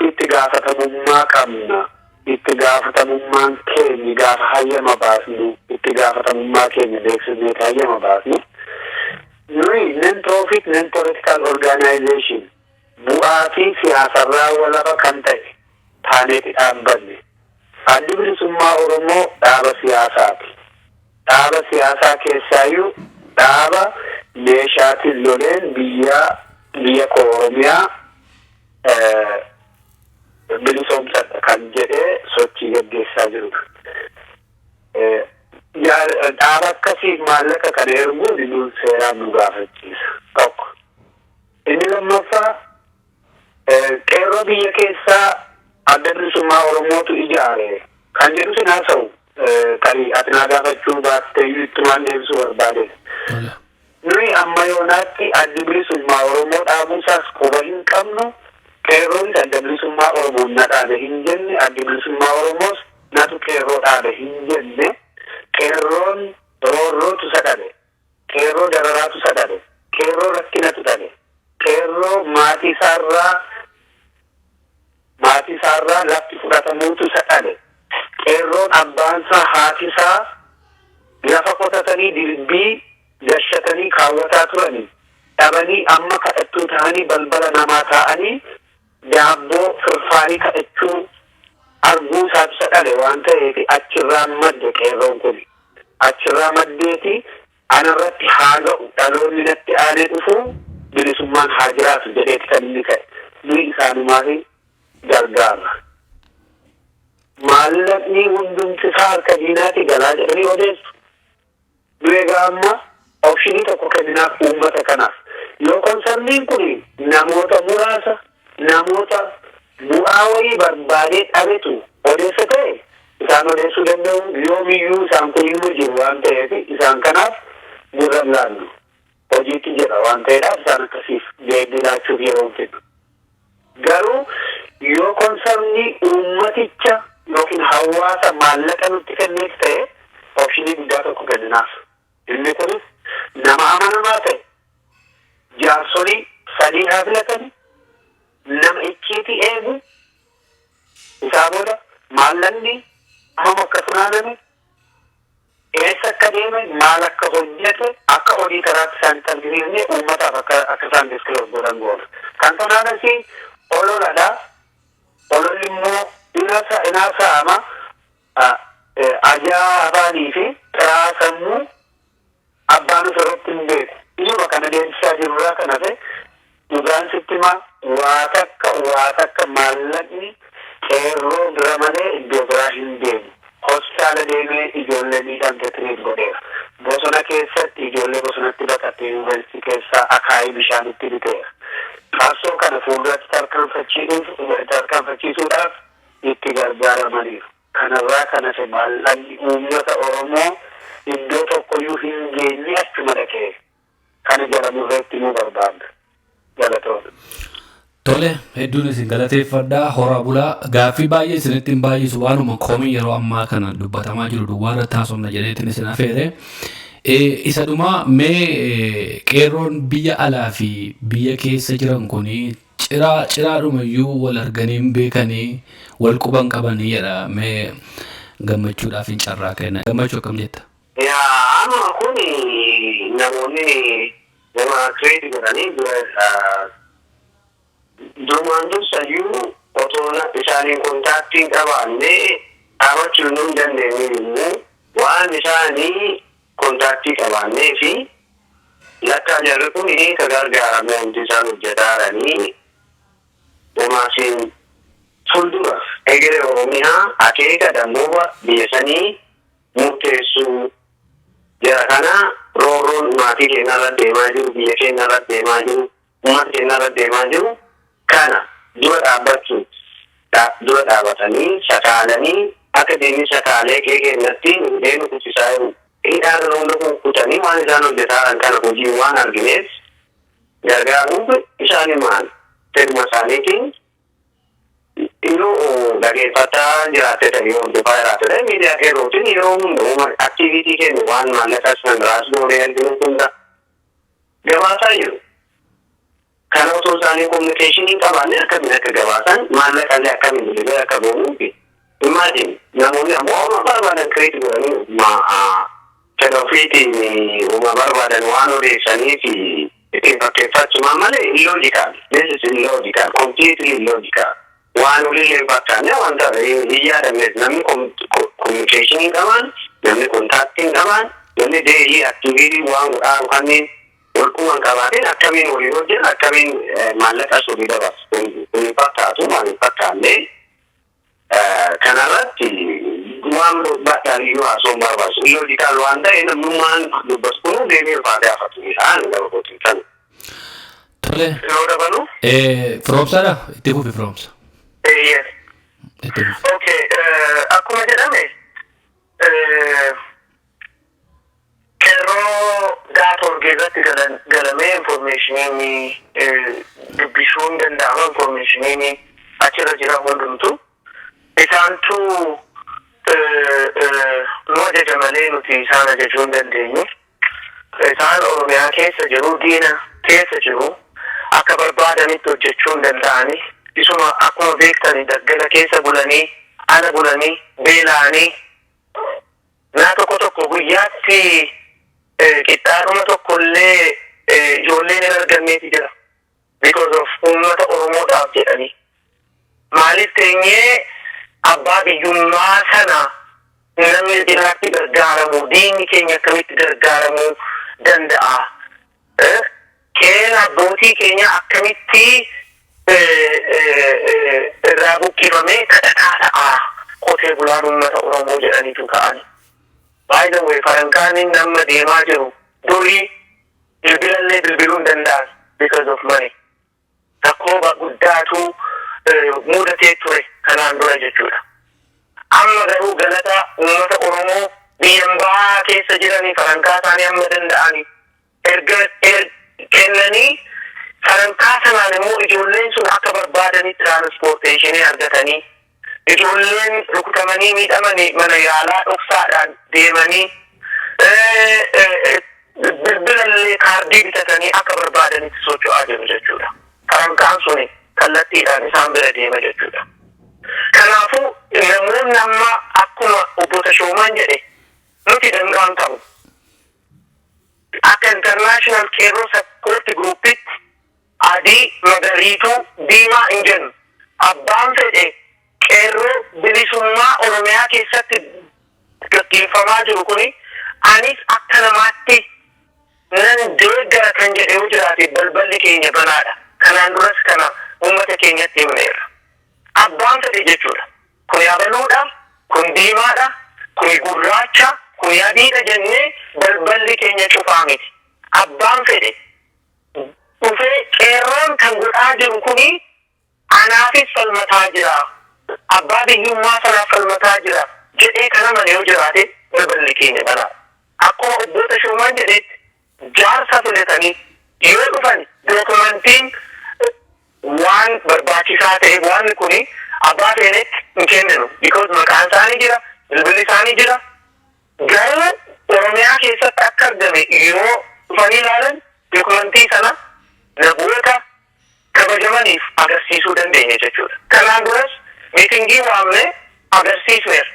Speaker 5: itti gaafatamummaa qabna. Itti gaafatamummaan keenya gaafa hayyama baasnu itti gaafatamummaa keenya beeksifnee hayyama baasnu. Nuyi non-profit non-political organization bu'aatii siyaasarraa walafa kan ta'e taaneeti dhaabbanne. Addi bilisummaa Oromoo dhaaba siyaasaati. Dhaaba siyaasaa keessaayyuu dhaaba meeshaatiin loleen biyya koo Oromiyaa bilisoomsadha kan jedhee sochii gaggeessaa jirudha. Dhaaba akkasii maallaqa kana erguun nuun seeraan nu gaafachiisa tokko. Inni lammaffaa qeerroo biyya keessaa adda bilisummaa Oromootu ijaare kan jedhu sin haasa'u tarii ati naa gaafachuu baattee ittumaan deebisuu barbaade. Nuyi amma yoonaatti addi bilisummaa Oromoo dhaabuusaas quba hin qabnu. Qeerroon adda bilisummaa Oromoo na dhaabe hin jenne, addi bilisummaa Oromoos natu qeerroo dhaabe hin jenne. Qeerroon roorrootu sadhabe. Qeerroo dararaatu sadhabe. Qeerroo rakkinatu dhabe. Qeerroo maatii isaarraa lafti fudhatamuutu sadhabe. Qeerroon abbaansaa haatisaa lafa qotatanii dilbii gashatanii kaawwataa turanii dhabanii amma kadhattuu ta'anii balbala namaa taa'anii daabboo firfaarii kadhachuu arguu isaatu dhale waan ta'eef achirraa madde qeerroon kun achirraa maddeeti anarratti haa ga'u dhaloonni natti aanee dhufu bilisummaan haa jiraatu jedheeti kan inni ka'e durii isaanumaa fi gargaara. Maallaqni hundumti isaa harka diinaatti galaa jedhanii odeessu. Dureegaa amma oopshinii tokko kenninaaf uummata kanaaf. Yoo konsarniin kun namoota muraasa namoota bu'aa wayii barbaadee dhabetu odeessa ta'e isaan odeessuu danda'u yoomiyyuu isaan kun immoo jiru waan ta'eef isaan kanaaf gurra laannu hojiitti jira waan ta'eedhaaf isaan akkasiif deebii laachuuf yeroo kennu. Garuu yoo konsarnii uummaticha yookiin hawaasa maallaqa nutti kenneef ta'e oopshinii guddaa tokko kenninaaf. Inni kunis nama amanamaa ta'e jaarsolii sadii haa filatan nama icciitii eegu isaa booda maallaqni amma akka funaaname eessa akka deeme maal akka hojjete akka hojii karaatti isaan targisiifne uummataaf akka isaan diskiloos godhan goona. Kan funaanasi ololadha. Ololli immoo inaasa'ama ajaa afaanii fi xiraa sammuu abbaan irratti hin beeku. Ijuma kana deemsisaa jirurraa kana ta'e dhugaan sitti waa takka maallaqni qeerroo bira malee iddoo biraa hin deemu. Hospitaala deemee ijoollee miidhamte tiriit godheera. Bosona keessatti ijoollee bosonatti baqattee yuunivarsiitii keessaa akaayii bishaanitti biteera. Qabsoo kana fuulduratti tarkaanfachiisuudhaaf itti gargaaramaniiru. Kanarraa kanas maallaqni uummata Oromoo iddoo tokkoyyuu hin geenye achuma dhaqee kana jedhamurreetti nu barbaada. Galatoota.
Speaker 1: Tole hedduun isin galateeffadhaa horaa bulaa gaaffii baay'ee isinitti hin baay'isu waanuma komii yeroo ammaa kana dubbatamaa jiru duwwaa irratti haasofna jedheetiin isin affeere. Isa dhumaa mee qeerroon biyya alaa fi biyya keessa jiran kuni ciraadhumayyuu wal arganiin beekanii wal quban qabanii jedha mee gammachuudhaaf hin carraa kenna. Gammachuu akkam jetta?
Speaker 5: Amma kun namoonni nama kireeti godhanii durumaan dursayyuu otoo isaaniin kontaaktiin qabaannee dhaabachuu hin dandeenye immoo waan isaanii kontaaktii qabaannee fi lakkaa jarri kun ka gargaaramee wanti isaan hojjetaaranii umaasiin fuuldura egeree Oromiyaa akeeka dammuuba biyya sanii murteessuu jara kana roorroon maatii keenya irra deemaa jiru biyya keenya irra deemaa jiru uummata keenya irra deemaa jiru kana dura dhaabatanii sakaalanii akka deemni sakaalee kee keenyatti deemu kuchisaa jiru. Hidhaan hunda kutanii waan isaan hojjetaaran kana hojii waan argineef gargaaruun isaanii maal fedhuma isaaniitiin yoo dhageeffataa jiraatte ta'e hordofaa jiraate ta'e miidiyaa keerrootiin yeroo hunda aktiviitii kennu waan maallaqa san raasnoolee arginu hunda gabaasaa jiru. Kana otoo isaanii kominikeeshinii qabaanne akkamiin akka gabaasan maallaqallee akkamiin bilbilee akka goonuufi imaajin namoonni ammoo barbaadan kireeti godhanii fedhofiitiin uma barbaadan waan odeessanii fi ittiin fakkeeffachumaan malee illoojikaal. This is illogical, completely illogical. Waan olillee fakkaanne wanta hin yaadameef namni kominikeeshinii qaban, namni kontaaktiin qaban, namni deelii aktiviitii waan godhaa kanneen walquman qabaateen akkamiin olii hojjetan akkamiin maallaqas olii dabarsu kun fakkaatu waan hin fakkaanne kanarratti waan baadhaaniyyuu haasoo barbaachisu illoojikaal waan ta'e namnummaan dubbatu kun deemee ulfaatee hafatu isaan gabaabootiin kan.
Speaker 1: Tole.
Speaker 5: Yeroo dabalu?
Speaker 1: Firoomsaadha? Itti fufi firoomsa.
Speaker 5: Yes. Okay. Akkuma jedhame kerroo gaatorgee irratti galamee informaashiniin dubbisuun danda'ama informaashiniin achirra jira hundumtu isaantu nu ajaja malee nuti isaan ajajuu hin dandeenyu. Isaan Oromiyaa keessa jiru diina keessa jiru akka barbaadanitti hojjechuu hin danda'ani. Isuma akkuma beektanii daggala keessa bulanii ala bulanii beela'anii naa tokko guyyaatti qixxaadhuma tokkollee ijoolleen hin arganneeti jira. Because of uummata Oromoodhaaf jedhanii. Maaliif teenyee abbaa biyyummaa sana namni jiraatti gargaaramu diinni keenya akkamitti gargaaramuu danda'a? Qe'een abbootii keenya akkamitti irraa buqqifamee kadhataa ta'a qotee bulaan uummata Oromoo jedhaniitu ka'ani. By the way, farankaaniin nama deemaa jiru durii bilbilallee bilbiluu hin danda'an because of money. Rakkoo guddaatu mudatee ture kanaan dura jechuudha. Amma garuu galata uummata Oromoo biyyan bahaa keessa jiranii farankaa isaanii amma danda'anii erga kennanii farankaa sanaan immoo ijoolleen sun akka barbaadanii tiraanspoorteeshinii argatanii ijoolleen rukutamanii miidhamanii mana yaalaa dhoksaadhaan deemanii bilbilallee kaardii bitatanii akka barbaadanitti socho'aa jiru jechuudha. Farankaan suni kallattiidhaan isaan bira deema jechuudha. Kanaafuu namoonni amma akkuma obbo Tashoomaan jedhe nuti dangaan ta'u. Akka international qeerroo sappoorti guruupitti adii magariituu diimaa hin jennu. Abbaan fedhe qeerroo bilisummaa Oromiyaa keessatti gaggeeffamaa jiru kuni anis akka namaatti nan deeggara kan jedhe yoo jiraate balballi keenya banaadha. Kanaan duras kana uummata keenyatti himneerra. Abbaan fedhe jechuudha. Kun yabaluudha, kun diimaadha, kun gurraacha, kun adiidha jennee balballi keenya cufaa miti. Abbaan fedhe dhufee qeerroon kan godhaa jiru kuni anaafis falmataa jira. Abbaa biyyummaa sanaaf falmataa jira jedhee kana mana yoo jiraate balballi keenya banaadha. Akkuma obbo Tashoomaan jedhetti jaarsa filatanii yoo dhufan dookumentiin waan barbaachisaa ta'e waan kuni abbaa feenetti hin kenninu because maqaan isaanii jira, bilbilli isaanii jira. Garuu Oromiyaa keessatti akka argame yoo dhufanii ilaalan dookumentii sana namoota kabajamaniif agarsiisuu dandeenya jechuudha. Kanaan duras miitingii waamnee agarsiisneera.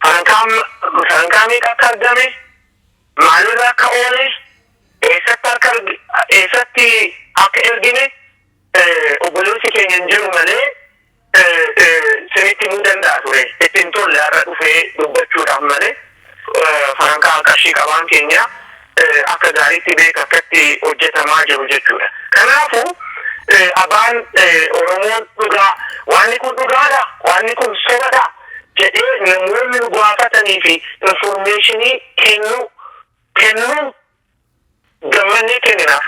Speaker 5: Farankaa meeqa akka argame, maalirra akka oole, eessatti akka ergine obboleessi keenya hin jiru malee sinitti himuu danda'a ture. Ittiin tolle har'a dhufee dubbachuudhaaf malee farankaa qarshii qabaan keenya akka gaariitti beeka akkatti hojjetamaa jiru jechuudha. Kanaafuu abaan Oromoon dhugaa waanni kun dhugaadha, waanni kun sobadha jedhee namoonni nu gaafatanii fi informeeshinii kennuu gammannee kenninaaf.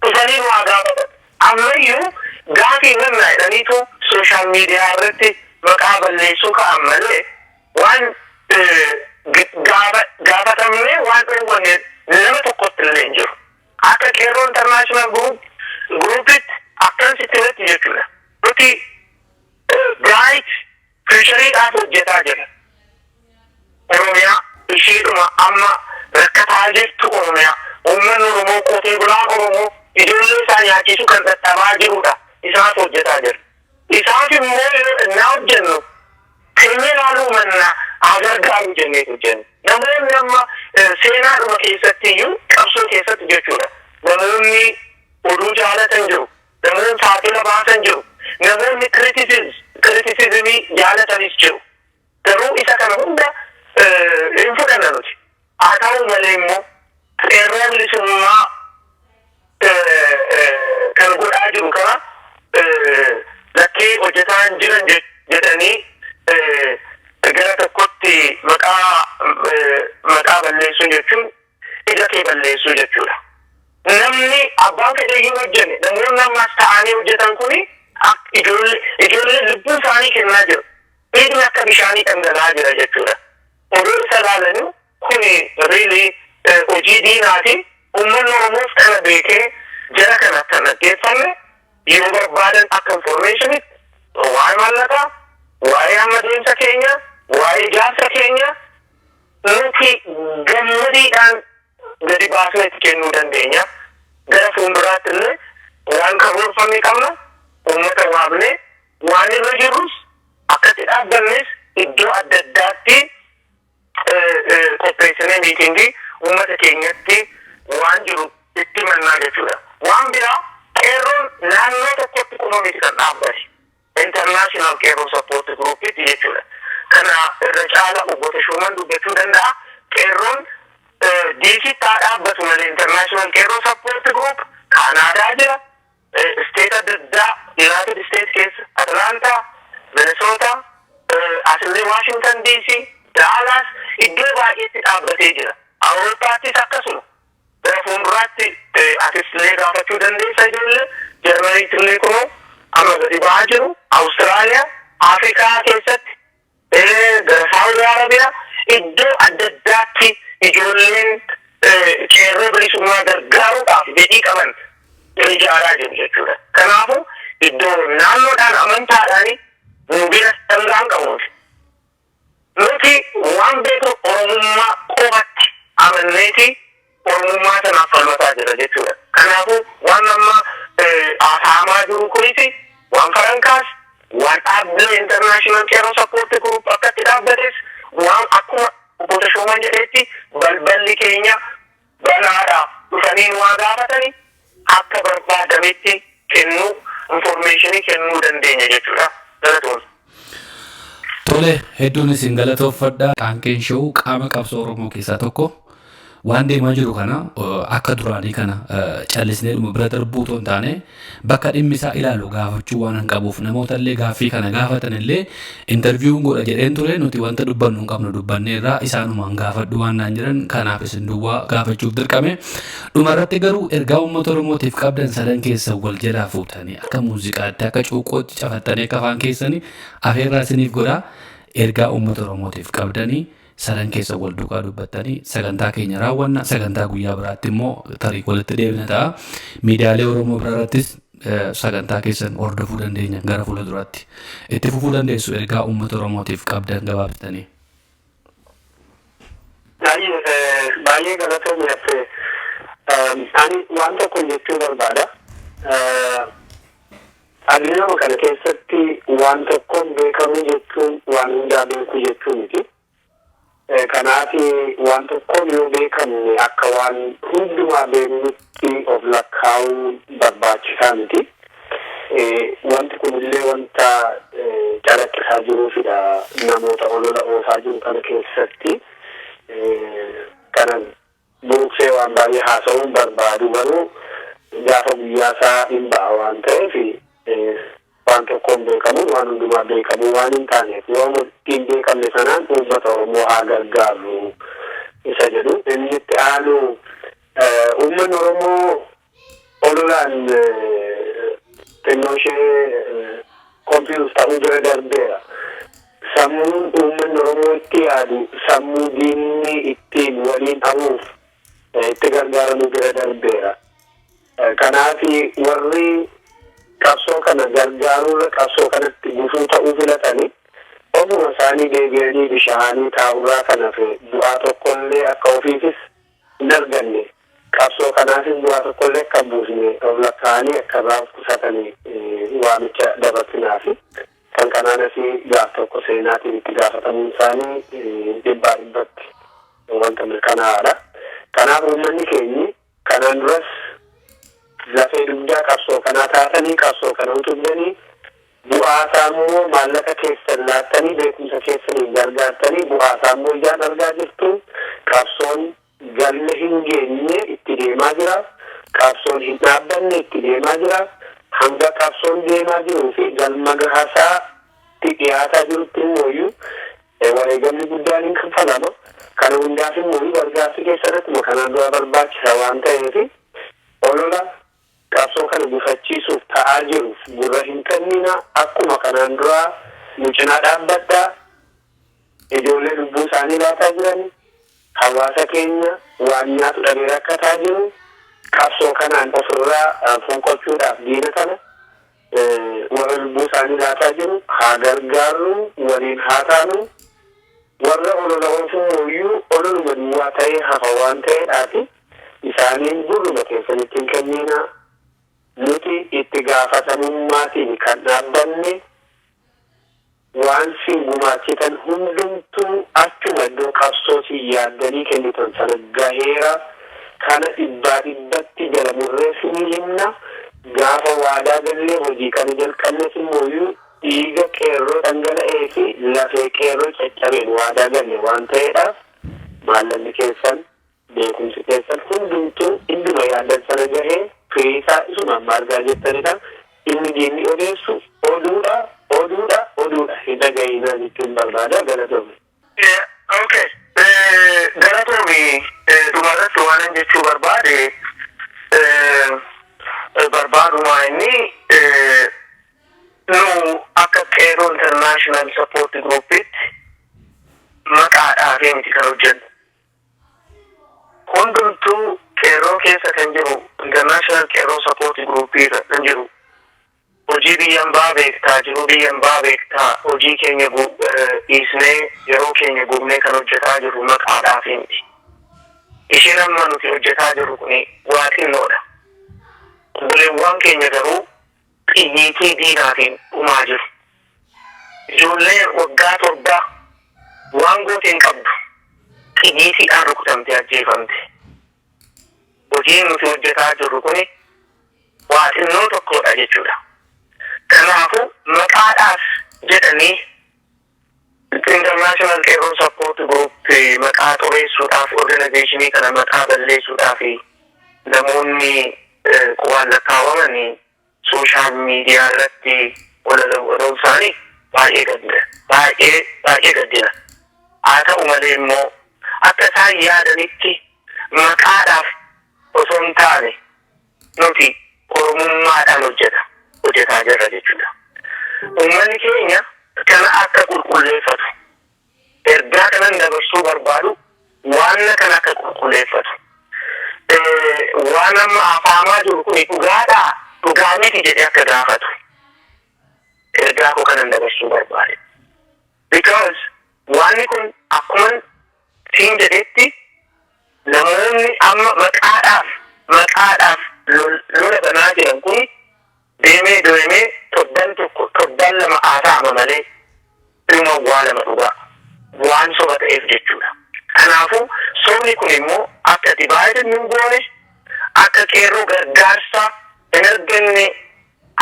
Speaker 5: Dhufanii nu haa gaafatan. Ammayyuu gaafii namna jedhaniitu sooshaal miidiyaa irratti maqaa balleessuu ka'an malee waan gaafatamnee waan dhowwanne nama tokkotti illee hin jiru. Akka qeerroo international guruupitti akkasitti irratti jechuudha. Nuti bright fiishariidhaaf hojjetaa jira. Oromiyaa ishiidhuma amma rakkataa jirtu Oromiyaa. Uummanni Oromoo qotee bulaan Oromoo ijoollee isaa nyaachisuu kan dadhabaa jirudha. Isaaf hojjetaa jira. Isaaf immoo naa hojjennu keenya ilaaluu mannaa haa gargaaru jennee hojjennu. Namoonni amma seenaadhuma keessatti iyyuu qabsoo keessatti jechuudha. Namoonni oduu jaalatan jiru. Namoonni saaxila baasan jiru. Namoonni kritisizimii jaalatanis jiru. Garuu isa kana hunda hin fudhanna nuti. Haa ta'u malee immoo qeerroo bilisummaa kan godhaa jiru kana lakkee hojjetaa hin jiran jedhanii gara tokkotti maqaa balleessuu jechuun ija kee balleessuu jechuudha. Namni abbaan fedhayyuu hojjenne namoonni ammaas ta'anii hojjetan kuni ijoollee lubbuu isaanii kennaa jiru. Dhiigni akka bishaanii dhangala'aa jira jechuudha. Oduu isa ilaalanii kuni riilii hojii diinaati. Uummanni Oromoos kana beekee jara kana kan dhaggeeffanne yoo barbaadan akka informeeshinitti waa'ee maallaqaa, waa'ee hammadeemsa keenya, waa'ee ijaarsa keenya nuti gammadiidhaan gadi baasnee itti kennuu dandeenya. Gara fuulduraatti illee waan karoorfame qabna. Uummata waamnee waan irra jirus akkatti dhaabbannes iddoo adda addaatti qopheessinee miitingii uummata keenyatti waan jiru itti mannaa jechuudha. Waan biraa qeerroon naannoo tokkotti qofa miti kan dhaabbate. international qeerroo support groupitti jechuudha. Kana irra caala obbo Tashoomaan dubbachuu danda'a. Qeerroon diisitti dhaabbatu malee international qeerroo support group Kanaadaa jira, state adda addaa United States keessa, Atlanta, Minnesota, asillee Washington DC, Dallas iddoo baay'eetti dhaabbatee jira. Awurooppaattis akkasuma. Gara fuulduraatti asillee gaafachuu dandeessa ijoollee Jarmaniitti illee kunoo amma gadi ba'aa jiru. Awustiraaliyaa, Afrikaa keessatti, gara Saawudii Arabiyaa iddoo adda addaatti ijoolleen qeerroo bilisummaa gargaaruudhaaf fedhii qaban ijaaraa jiru jechuudha. Kanaafuu iddoo naannoodhaan amantaadhaan nu bira dhangaan qabuuti. Nuti waan beeknu Oromummaa qofatti amanneeti Oromummaa sanaaf falmataa jira jechuudha. Kanaafuu waan amma haasamaa jiru kunis waan Farankaas, waan dhaabbilee international qeerroo support group akkatti dhaabbates waan akkuma obbo Tashoomaan jedhetti balballi keenya banaadha dhufanii waa gaafatanii akka barbaadametti kennuu informationii kennuu dandeenya jechuudha. Galatoon.
Speaker 1: Tole hedduun isin galatoofadha. Qaanqeen showuu qaama qabsoo Oromoo keessaa tokko waan deemaa jiru kana akka duraanii kana callisnee dhuma bira darbuu otoo hin taane bakka dhimmi isaa ilaalu gaafachuu waan hin qabuuf namoota illee gaaffii kana gaafatan illee interviewuun godha jedheen ture nuti wanta dubbannu hin qabnu dubbanneerraa isaanumaan gaafadhu waan naan jiran kanaaf isin duwwaa gaafachuuf dirqame. Dhuma irratti garuu ergaa uummata Oromootiif qabdan sadan keessa wal jalaa fuutanii akka muuziqaatti akka cuuqqootti cafattanii akka afaan keessanii afeerraa isiniif godhaa ergaa uummata Oromootiif qabdanii sadan keessa wal duukaa dubbattanii sagantaa keenya raawwanna. Sagantaa guyyaa biraatti immoo tarii walitti deebina ta'a. Miidiyaalee Oromoo biraarrattis sagantaa keessan hordofuu dandeenya gara fuula duraatti. Itti fufuu dandeessu ergaa uummata Oromootiif qabdan gabaabsitanii.
Speaker 5: Baay'ee galatoomne ani waan tokko jechuu barbaada. Addunyaa kana keessatti waan tokkoon beekamu jechuun waan hundaa beeku jechuu miti. Kanaaf waan tokkoon yoo beekamne akka waan hundumaa beeknutti of lakkaa'uu barbaachisaa miti. Wanti kunillee wanta calaqqisaa jiruufidha namoota olola oofaa jiru kana keessatti. Kana buuksee waan baay'ee haasa'uun barbaadu garuu gaafa guyyaa isaa hin ba'a waan ta'eef waan tokkoon beekamu waan hundumaa beekamu waan hin taaneef yoo hin beekamne sanaan uummata Oromoo haa gargaaru isa jedhu. Inni itti aanu uummanni Oromoo ololaan xinnoo ishee konfiyuus ta'uu bira darbeera. Sammuun uummanni Oromoo itti yaadu sammuu diinni ittiin waliin hamuuf itti gargaaramuu bira darbeera. Kanaaf warri qabsoo kana gargaaruurra qabsoo kanatti gufuu ta'uu filatanii ofuma isaanii deebi'anii bishaanii taa'urraa kanaaf bu'aa tokkollee akka ofiifis hin arganne qabsoo kanaafis bu'aa tokkollee akka hin buusne of lakkaa'anii akka irraa of qusatanii waamicha dabarsinaafi kan kanaanis gaaf tokko seenaatiin itti gaafatamuun isaanii dhibbaa dhibbatti wanta mirkanaa'aadha. Kanaaf uummanni keenyi kanaan duras lafee dugdaa qabsoo kanaa taatanii qabsoo kana utubanii bu'aa isaammoo maallaqa keessan laattanii beekumsa keessaniin gargaartanii bu'aa isaammoo ijaan argaa jirtu. Qabsoon galma hin geenye itti deemaa jira. Qabsoon hin dhaabbanne itti deemaa jira. Hanga qabsoon deemaa jiruu fi galma gahaasaatti dhiyaataa jirutti immoo wareegamni guddaan hin kaffalama. Kana hundaaf immoo gargaarsi keessatti kanaan dura barbaachisa waan ta'eef olola qabsoo kana gufachiisuuf ta'aa jiruuf gurra hin kennina. Akkuma kanaan dura nu cinaa dhaabbadhaa. Ijoollee lubbuu isaanii laataa jiran hawaasa keenya waan nyaatu dhabee rakkataa jiru. Qabsoo kanaan ofirraa fonqolchuudhaaf diina kana warra lubbuu isaanii laataa jiru haa gargaarru, waliin haa taanu. Warra olola oofummoo ololuma duwwaa ta'ee hafa waan ta'eedhaafi isaaniin gurruma keessanitti hin kennina. Nuti itti gaafatamummaatiin kan dhaabbanne waan siin gumaachitan hundumtuu achuma iddoo qabsootii yaaddanii kennitan sana gaheera. Kana dhibbaa dhibbatti jala murreessinii himna. Gaafa waadaa gallee hojii kana jalqabnes immoo dhiiga qeerroo dhangala'ee fi lafee qeerroo caccabeen waadaa galle waan ta'eedhaaf maallaqni keessan beekumsi keessan hundumtuu idduma yaadan sana gahee firiisaa isuma argaa jettanidha. Inni diinni odeessu oduudha hin dhaga'inaa jechuun barbaada galatoome. Okay. Galatoome dhumarratti waan jechuu barbaaduma inni nu akka qeerroo international support groupitti maqaadhaa fi miti kan hojjennu. Hundumtuu qeerroo keessa kan jiru international qeerroo support groupii kan jiru hojii biyyan baa beektaa jiru biyyan baa beektaa hojii keenya dhiisnee yeroo keenya gubnee kan hojjetaa jiru maqaadhaa fi miti. Isheen amma nuti hojjetaa jiru kuni waa xinnoodha. Obboleewwan keenya garuu xiyyiitii diinaatiin dhumaa jiru. Ijoolleen waggaa torbaa waan gooteen qabdu xiyyiitiidhaan rukutamtee ajjeefamte. Hojiin nuti hojjetaa jirru kuni waa xinnoo tokkodha jechuudha. Kanaafuu maqaadhaaf jedhanii international qeerroo support group maqaa xureessuudhaaf organizationii kana maqaa balleessuudhaaf namoonni qubaan lakkaawamanii sooshaal miidiyaa irratti walaloon isaanii baay'ee gaddina. Haa ta'u malee immoo akka isaan yaadanitti maqaadhaaf osoo hin taane nuti oromummaadhaan hojjetaa jirra jechuudha. Uummanni keenya kana akka qulqulleeffatu ergaa kanan dabarsuu barbaadu waan kana akka qulqulleeffatu. Waan amma afaamaa jiru kun dhugaa miti jedhee akka gaafatu ergaa koo kanan dabarsuu barbaade. Because waanni kun akkuma siin jedhetti namoonni amma maqaadhaaf lola banaa jiran kun deemee torbaan lama haasa'ama malee dhuma waa lama dhugaa waan soba ta'eef jechuudha. Kanaafuu sobni kun immoo akka dibaayidin hin goone akka qeerroo gargaarsaa hin arganne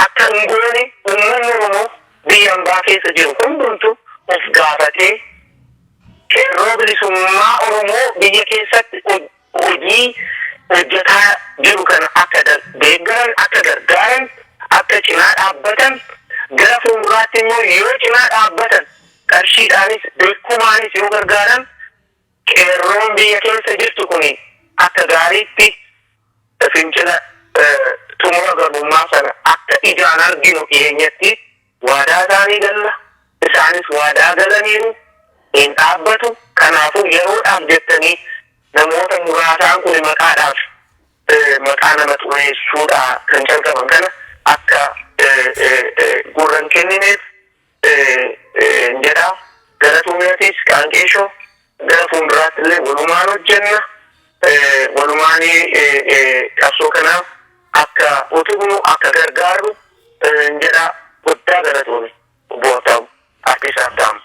Speaker 5: akka hin goone uummanni Oromoo biyya hambaa keessa jiru hundumtu of gaafatee qeerroo bilisummaa Oromoo biyya keessatti hojii hojjetaa jiru kana akka deeggaran akka gargaaran akka cinaa dhaabbatan gara fuulduraatti immoo yoo cinaa dhaabbatan qarshiidhaanis beekumaanis yoo gargaaran qeerroon biyya keessa jirtu kun akka gaariitti fincila xumura garbummaa sana akka ijaan arginu dhiyeenyatti waadaa isaanii galla isaanis waadaa galaniiru hin dhaabbatu. Kanaafuu yeroodhaaf jettanii namoota muraasaan kun maqaa nama xureessuudhaa kan calqaban kana akka gurran kennineef jedha. Galatuumeetis qaanqeeshoo gara fuulduraatti illee walumaan hojjenna. Walumaan qabsoo kanaaf akka utubnu akka gargaarru jedha. Guddaa galatuume obbo ta'u artiisaaf ta'amu.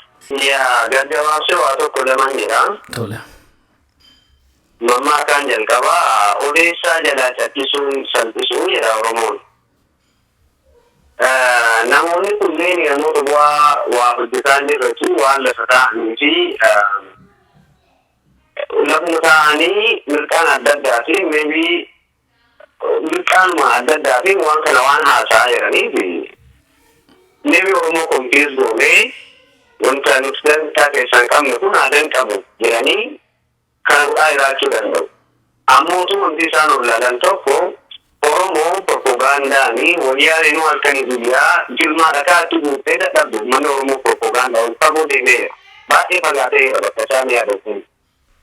Speaker 5: Yaa gaddabaabsee waa tokko lamaan jedha.
Speaker 1: Tole.
Speaker 5: Mammaa kan jalqabaa odeessaa jalaa chakkisuun salphisuu jedha Oromoon. Namoonni kunneen namoota waa hojjetaan jirratu waan lafa ta'anii fi lafuma ta'anii mirqaan adda addaa fi maybe mirqaanuma adda addaa fi waan kana waan haasa'aa jiranii fi maybe Oromoo konfiis goonee wanta nuti dantaa keessaan qabne kun aadan qabu jedhanii kan godhaa jiraachuu danda'u. Ammootu wanti isaan olaalan tokko Oromoo propagaandaanii wayyaaneen halkanii guyyaa jilmaa dhakaatti guuttee dadhabdu manni Oromoo propagaandaa ol fagoo deemeera. Baay'ee fagaatee bakka isaan yaadatu.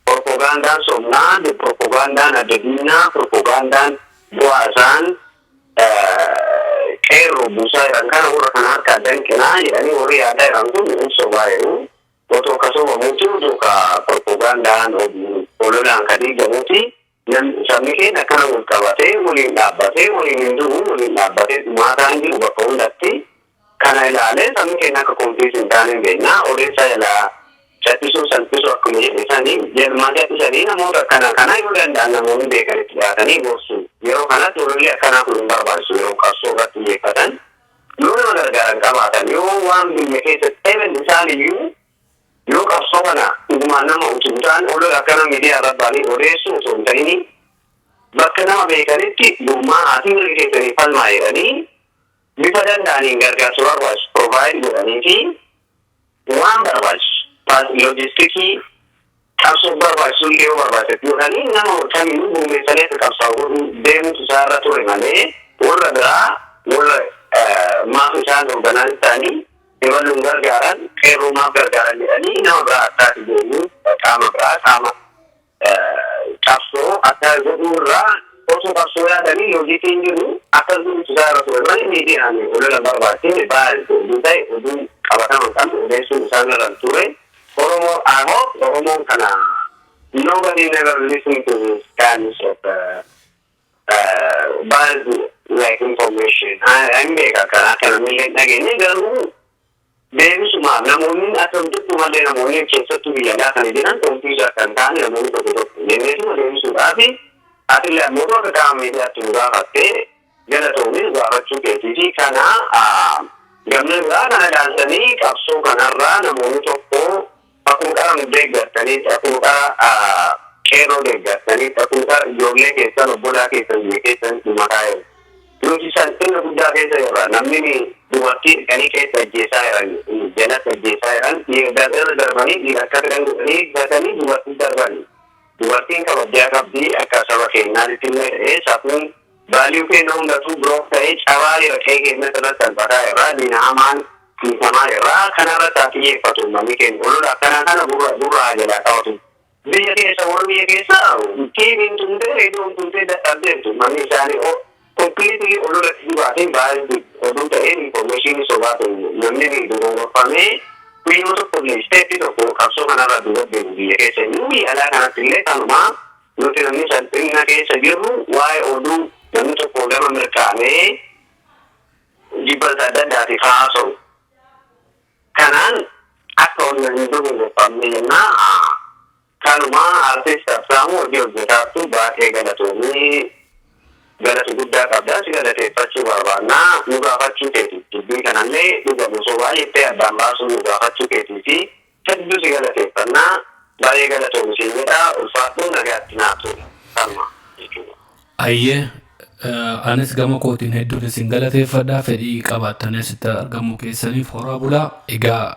Speaker 5: Propagandaan somnaa, propagandaan addadiinaa, propagandaan bu'aa isaan qeerroo buusaa jiran kana warra kana harka danqinaa jedhanii warri yaadaa jiran kun hin sobaayeru. Otoo akkasuma muutii otoo ka propagandaan ololaan ka diigamuuti sabni keenya akkana wal qabatee waliin dhaabbatee waliin hin jiru waliin dhaabbatee dhumaataan jiru bakka hundatti kana ilaalee sabni keenya akka konfiis hin taane beeknaa odeessaa jalaa chakkisuu salphisuu akkuma jedhisanii jelmaa jedhisanii namoota akkana yoo danda'an namoonni beekanitti dhiyaatanii gorsu yeroo kanatti warri akkanaa kun hin barbaachisu yeroo qabsoo irratti xiyyeeffatan yoo nama gargaaran qabaatan yoo waan biyya keessatti eeban isaaniyyuu yoo qabsoo kana dhugumaan nama utubutaan olola akkana miidiyaa irra baanii odeessuu osoo hin ta'ini bakka nama beekanitti dhugummaa haatii mirga keessanii falmaa jedhanii bifa danda'aniin gargaarsa barbaachisu provide godhanii fi waan barbaachisu loojistikii qabsoo barbaachisu illee yoo barbaachisu godhanii nama kamiyyuu gurmeessanii akka qabsaa godhuu deemutu isaarra ture malee warra biraa warra maaf isaan hoogganaan isaanii eballuun gargaaran qeerroo maaf gargaaran jedhanii nama biraa addaati deemuu qaama biraa qaama qabsoo addaa godhuu irraa osoo qabsoo yaadanii loojiitiin jiru akka gurgurtu isaarra ture malee miidiyaan olola barbaachifne baay'ee ta'e oduu qabataman kan odeessuun isaan irra ture. Oromoo, I hope Oromoo kana nobody never listen to these kinds of bad like information. I'm mega kana million again. Garuu deebisuma namoonni akkamitti malee namoonni keessattuu biyya kana jiran kompiitar kan ta'an namoonni tokko deemee deebisuudhaaf atilee mootota qaama miidiyaatti nu gaafattee galatoomii gaafachuu keetiifi kana gamna biraa kana ilaaltanii qabsoo kanarraa namoonni tokko akkuma qara deeggartanii akkuma qeerroo deeggartanii akkuma ijoollee keessan obbolaa keessan biyya keessan mataa jiru. Nuti salphina guddaa keessa jirra namni dubartii dhaqanii keessa ajjeesaa jiran jalatti ajjeesaa jiran dardarra darbanii dhiira akka fedhan godhanii gatanii dubartii darbanii. Dubartiin kabajaa qabdii akka saba keenyaatti illee ta'ee safuun baaliu keenya hundatuu biroo ta'ee cabaa jira qe'ee keenya irratti salphataa irraa diina hamaan fiitamaa irraa kanarratti haa xiyyeeffatu namni keenya olola akkana kana gurraa jalaa qabatu. Biyya keessa warra biyya keessa tiiviin tumtee reediyoon tumtee dadhabdeetu namni isaanii completely olola dhibaatiin baay'ee oduu ta'een information sobaa ta'u namni dogongorfamee Kuyo tokko isteetii tokko qabsoo kanarra dubbatu biyya keessa nuyi alaa kanatti illee kanuma nuti namni salphina keessa jirru waa'ee oduu namni tokko gama mirkaanee jibbata adda addaati kaasa'u. Kanaan akka onneen dogongorfamne jennaa kanuma artist Absaamu hojii hojjetaattu baay'ee galatoomii galata guddaa qabdaa si galateeffachuu barbaannaa nu gaafachuu keetiif dubbii kanallee dhugamu sobaa jettee addaan baasuu nu gaafachuu keetii fi hedduu si galateeffannaa baay'ee galatoomu siin jedha ulfaadhuu nagaatti naatu kanuma jechuudha.
Speaker 1: Ayyee anis gama kootiin hedduun isin galateeffadhaa fedhii qabaatanii asitti argamu keessaniif horaa bulaa. Egaa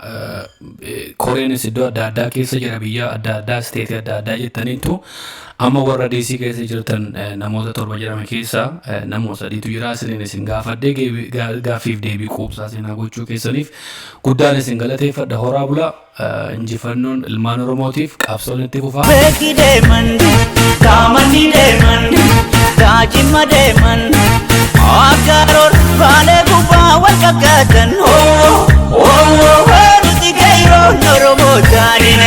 Speaker 1: Koreenis iddoo adda addaa keessa jira biyya adda addaa isteetii adda addaa jettaniitu amma warra DC keessa jirtan namoota 7 jedhame keessa namoota 3tu jira isin gaafadhee gaaffiif deebii quubsaa seenaa gochuu keessaniif guddaan isin galateeffadha horaa bulaa. Injifannoon ilmaan Oromootiif qabsoon itti fufaa.
Speaker 2: Beeki deeman kaamani deeman daajima deeman akaroon baalee gubbaa wal kakkaatan nuti geeroon Oromoo taanina.